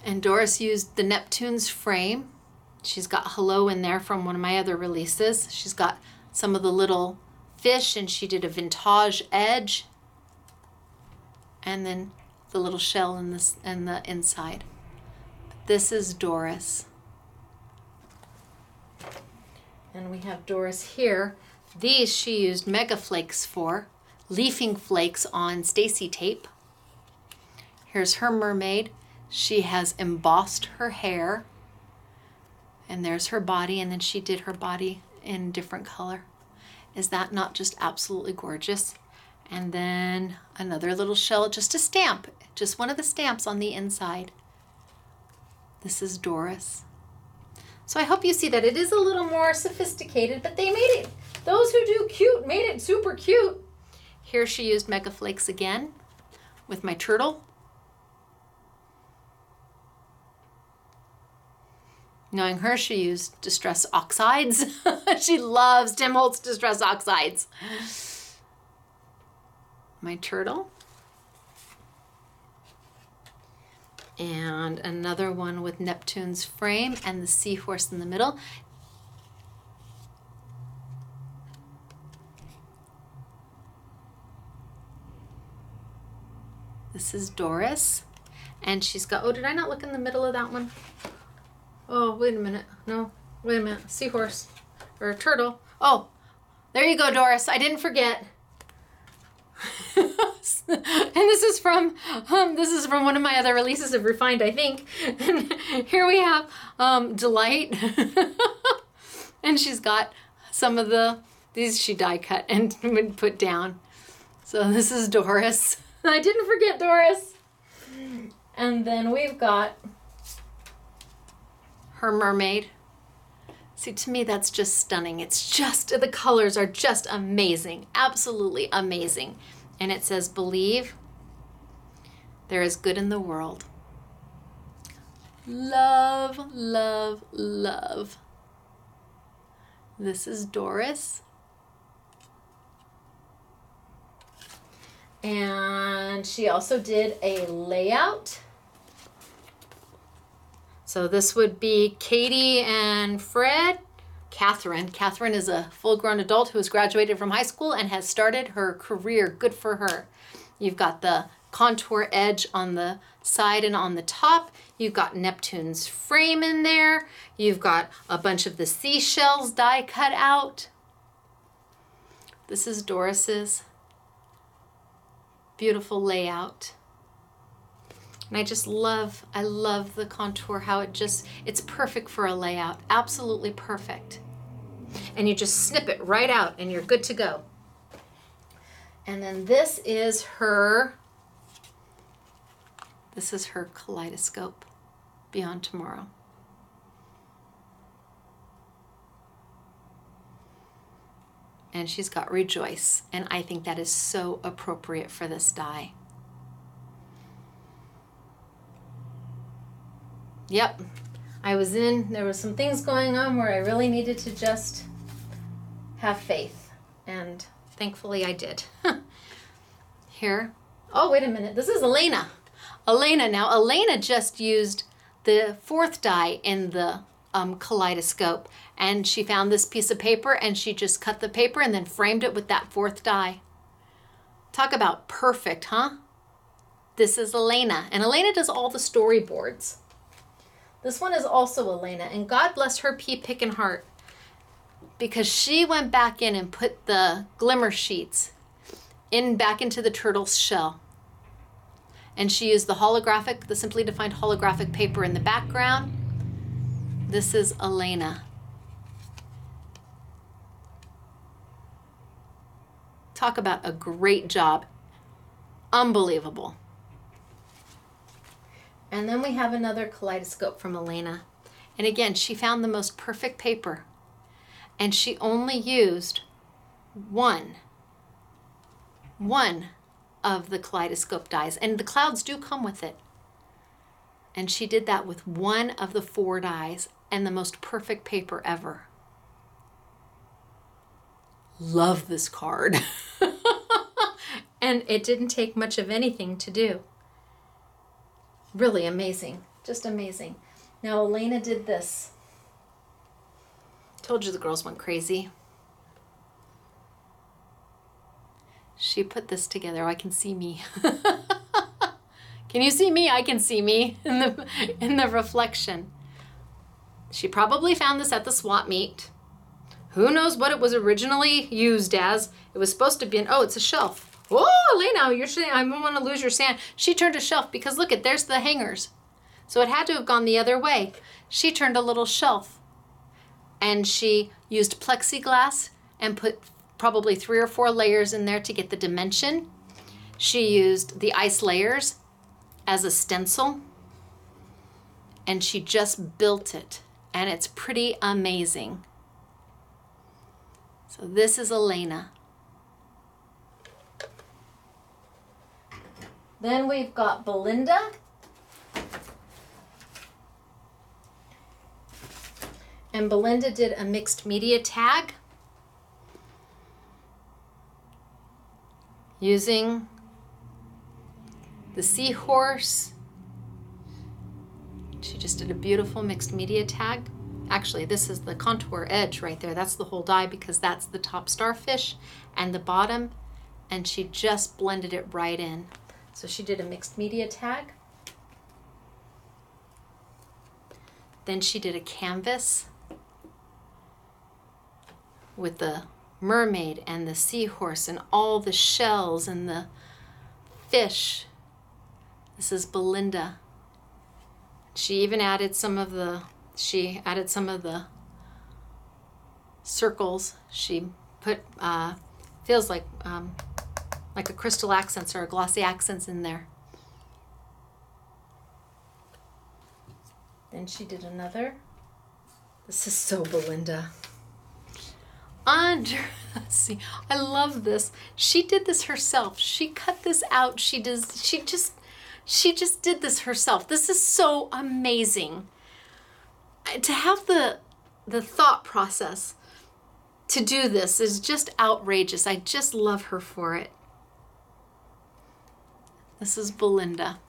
And Doris used the Neptune's frame. She's got hello in there from one of my other releases. She's got some of the little fish, and she did a vintage edge. And then the little shell in the inside. This is Doris. And we have Doris here. These she used Mega Flakes for, leafing flakes on Stacy tape. Here's her mermaid. She has embossed her hair. And there's her body, and then she did her body in different color. Is that not just absolutely gorgeous? And then another little shell, just a stamp, just one of the stamps on the inside. This is Doris. So I hope you see that it is a little more sophisticated, but they made it, those who do cute made it super cute. Here she used Mega Flakes again with my turtle. Knowing her, she used Distress Oxides. She loves Tim Holtz Distress Oxides. My turtle. And another one with Neptune's frame and the seahorse in the middle. This is Doris. And she's got, oh, did I not look in the middle of that one? Oh, wait a minute. No, wait a minute. Seahorse or turtle. Oh, there you go, Doris. I didn't forget. And this is from one of my other releases of Refined, I think. And here we have Delight. And she's got some of these she die cut and would put down. So this is Doris. I didn't forget Doris. And then we've got her mermaid. See, to me, that's just stunning. It's just, the colors are just amazing. Absolutely amazing. And it says, believe there is good in the world. Love, love, love. This is Doris. And she also did a layout. So this would be Katie and Fred. Catherine. Catherine is a full-grown adult who has graduated from high school and has started her career. Good for her. You've got the contour edge on the side and on the top. You've got Neptune's frame in there. You've got a bunch of the seashells die cut out. This is Doris's beautiful layout. And I love the contour, how it's perfect for a layout. Absolutely perfect. And you just snip it right out and you're good to go. And then this is her Kaleidoscope Beyond Tomorrow. And she's got Rejoice. And I think that is so appropriate for this die. Yep, there was some things going on where I really needed to just have faith, and thankfully I did. Here, oh, wait a minute, this is Elena. Now Elena just used the 4th die in the kaleidoscope, and she found this piece of paper and she just cut the paper and then framed it with that 4th die. Talk about perfect, huh? This is Elena, and Elena does all the storyboards. This one is also Elena, and God bless her pea pickin' heart, because she went back in and put the glimmer sheets back into the turtle's shell. And she used the Simply Defined holographic paper in the background. This is Elena. Talk about a great job. Unbelievable. And then we have another kaleidoscope from Elena. And again, she found the most perfect paper. And she only used one of the Kaleidoscope dies. And the clouds do come with it. And she did that with one of the 4 dies and the most perfect paper ever. Love this card. And it didn't take much of anything to do. Really amazing, just amazing. Now Elena did this. Told you the girls went crazy. She put this together. Oh, I can see me. Can you see me? I can see me in the reflection. She probably found this at the swap meet. Who knows what it was originally used as? It was supposed to be oh, it's a shelf. Oh, Elena, you're saying I don't want to lose your sand. She turned a shelf because look there's the hangers. So it had to have gone the other way. She turned a little shelf and she used plexiglass and put probably 3 or 4 layers in there to get the dimension. She used the ice layers as a stencil and she just built it and it's pretty amazing. So this is Elena. Then we've got Belinda. And Belinda did a mixed media tag using the Seahorse. She just did a beautiful mixed media tag. Actually, this is the contour edge right there. That's the whole die because that's the top starfish and the bottom, and she just blended it right in. So she did a mixed media tag. Then she did a canvas with the mermaid and the seahorse and all the shells and the fish. This is Belinda. She even added some of the circles. She put feels like a crystal accents or a glossy accents in there. Then she did another. This is so Belinda. Let's see, I love this. She did this herself. She cut this out. She just did this herself. This is so amazing. To have the thought process to do this is just outrageous. I just love her for it. This is Belinda.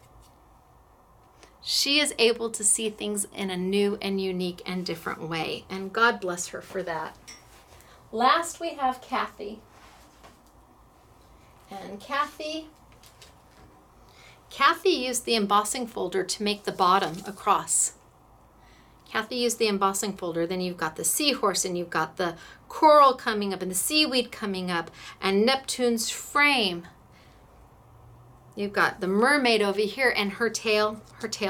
She is able to see things in a new and unique and different way, and God bless her for that. Last we have Kathy. And Kathy used the embossing folder to make the bottom across. Kathy used the embossing folder. Then you've got the seahorse and you've got the coral coming up and the seaweed coming up and Neptune's frame. You've got the mermaid over here and her tail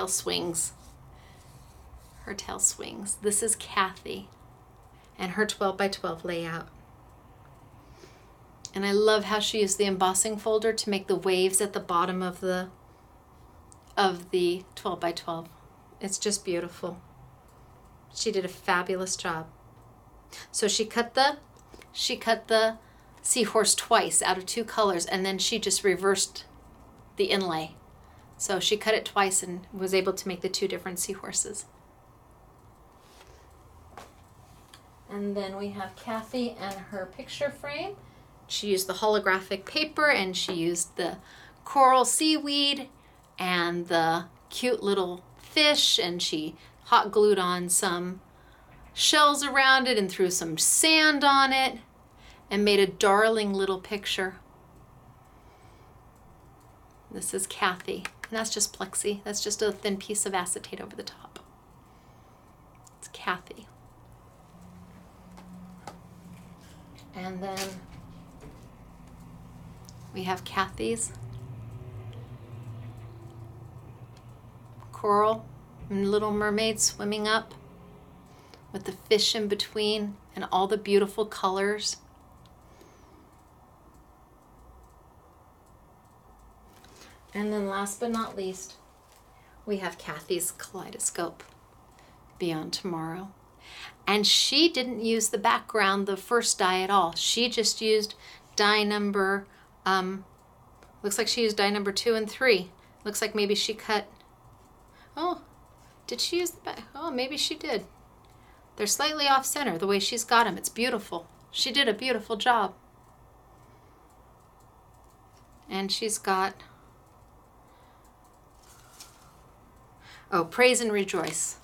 swings. Her tail swings. This is Kathy and her 12 by 12 layout. And I love how she used the embossing folder to make the waves at the bottom of the 12 by 12. It's just beautiful. She did a fabulous job. So she cut the seahorse twice out of 2 colors, and then she just reversed the inlay. So she cut it twice and was able to make the 2 different seahorses. And then we have Kathy and her picture frame. She used the holographic paper and she used the coral seaweed and the cute little fish, and she hot glued on some shells around it and threw some sand on it and made a darling little picture. This is Kathy, and that's just plexi. That's just a thin piece of acetate over the top. It's Kathy. And then we have Kathy's coral and Little Mermaid swimming up with the fish in between and all the beautiful colors. And then last but not least, we have Kathy's Kaleidoscope Beyond Tomorrow. And she didn't use the background, the first die at all. She just used die number, looks like she used die number 2 and 3. Looks like maybe she cut, oh, did she use the back? Oh, maybe she did. They're slightly off center the way she's got them. It's beautiful. She did a beautiful job. And she's got, oh, praise and rejoice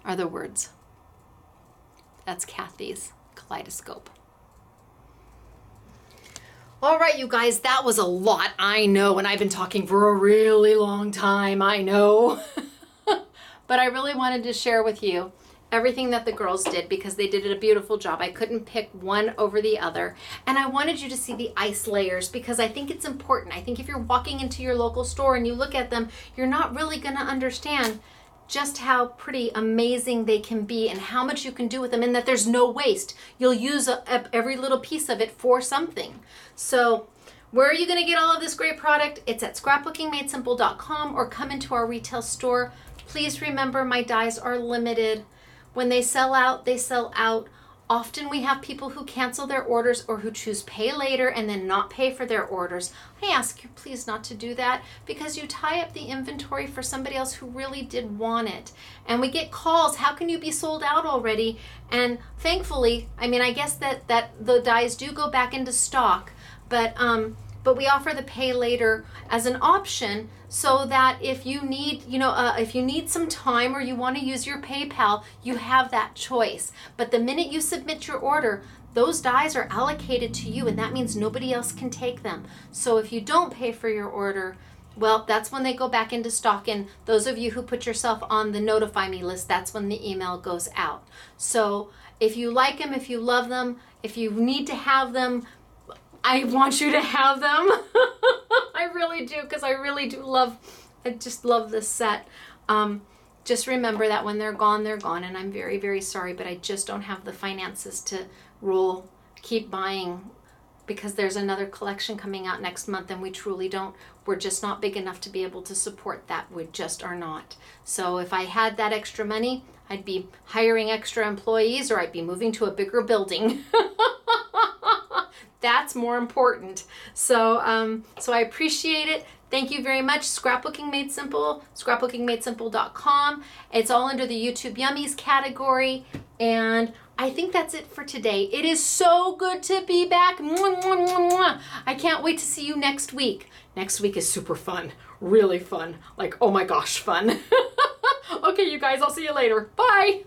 are the words. That's Kathy's Kaleidoscope. All right, you guys, that was a lot, I know, and I've been talking for a really long time, I know. But I really wanted to share with you. everything that the girls did because they did a beautiful job. I couldn't pick one over the other. And I wanted you to see the ice layers because I think it's important. I think if you're walking into your local store and you look at them, you're not really going to understand just how pretty amazing they can be and how much you can do with them, and that there's no waste. You'll use every little piece of it for something. So where are you going to get all of this great product? It's at scrapbookingmadesimple.com or come into our retail store. Please remember, my dies are limited. When they sell out, they sell out. Often we have people who cancel their orders or who choose pay later and then not pay for their orders. I ask you please not to do that because you tie up the inventory for somebody else who really did want it. And we get calls, how can you be sold out already? And thankfully, I mean, I guess that the dies do go back into stock, but we offer the pay later as an option so that if you need, if you need some time or you want to use your PayPal, you have that choice. But the minute you submit your order, those dies are allocated to you, and that means nobody else can take them. So if you don't pay for your order, well, that's when they go back into stock. And those of you who put yourself on the notify me list, that's when the email goes out. So if you like them, if you love them, if you need to have them, I want you to have them. I really do, because I really do I just love this set. Just remember that when they're gone, and I'm very, very sorry, but I just don't have the finances to keep buying, because there's another collection coming out next month, and we're just not big enough to be able to support that. We just are not. So if I had that extra money, I'd be hiring extra employees, or I'd be moving to a bigger building. That's more important. So I appreciate it. Thank you very much. Scrapbooking Made Simple, scrapbookingmadesimple.com. It's all under the YouTube Yummies category. And I think that's it for today. It is so good to be back. Mwah, mwah, mwah, mwah. I can't wait to see you next week. Next week is super fun. Really fun. Like, oh my gosh, fun. Okay, you guys, I'll see you later. Bye.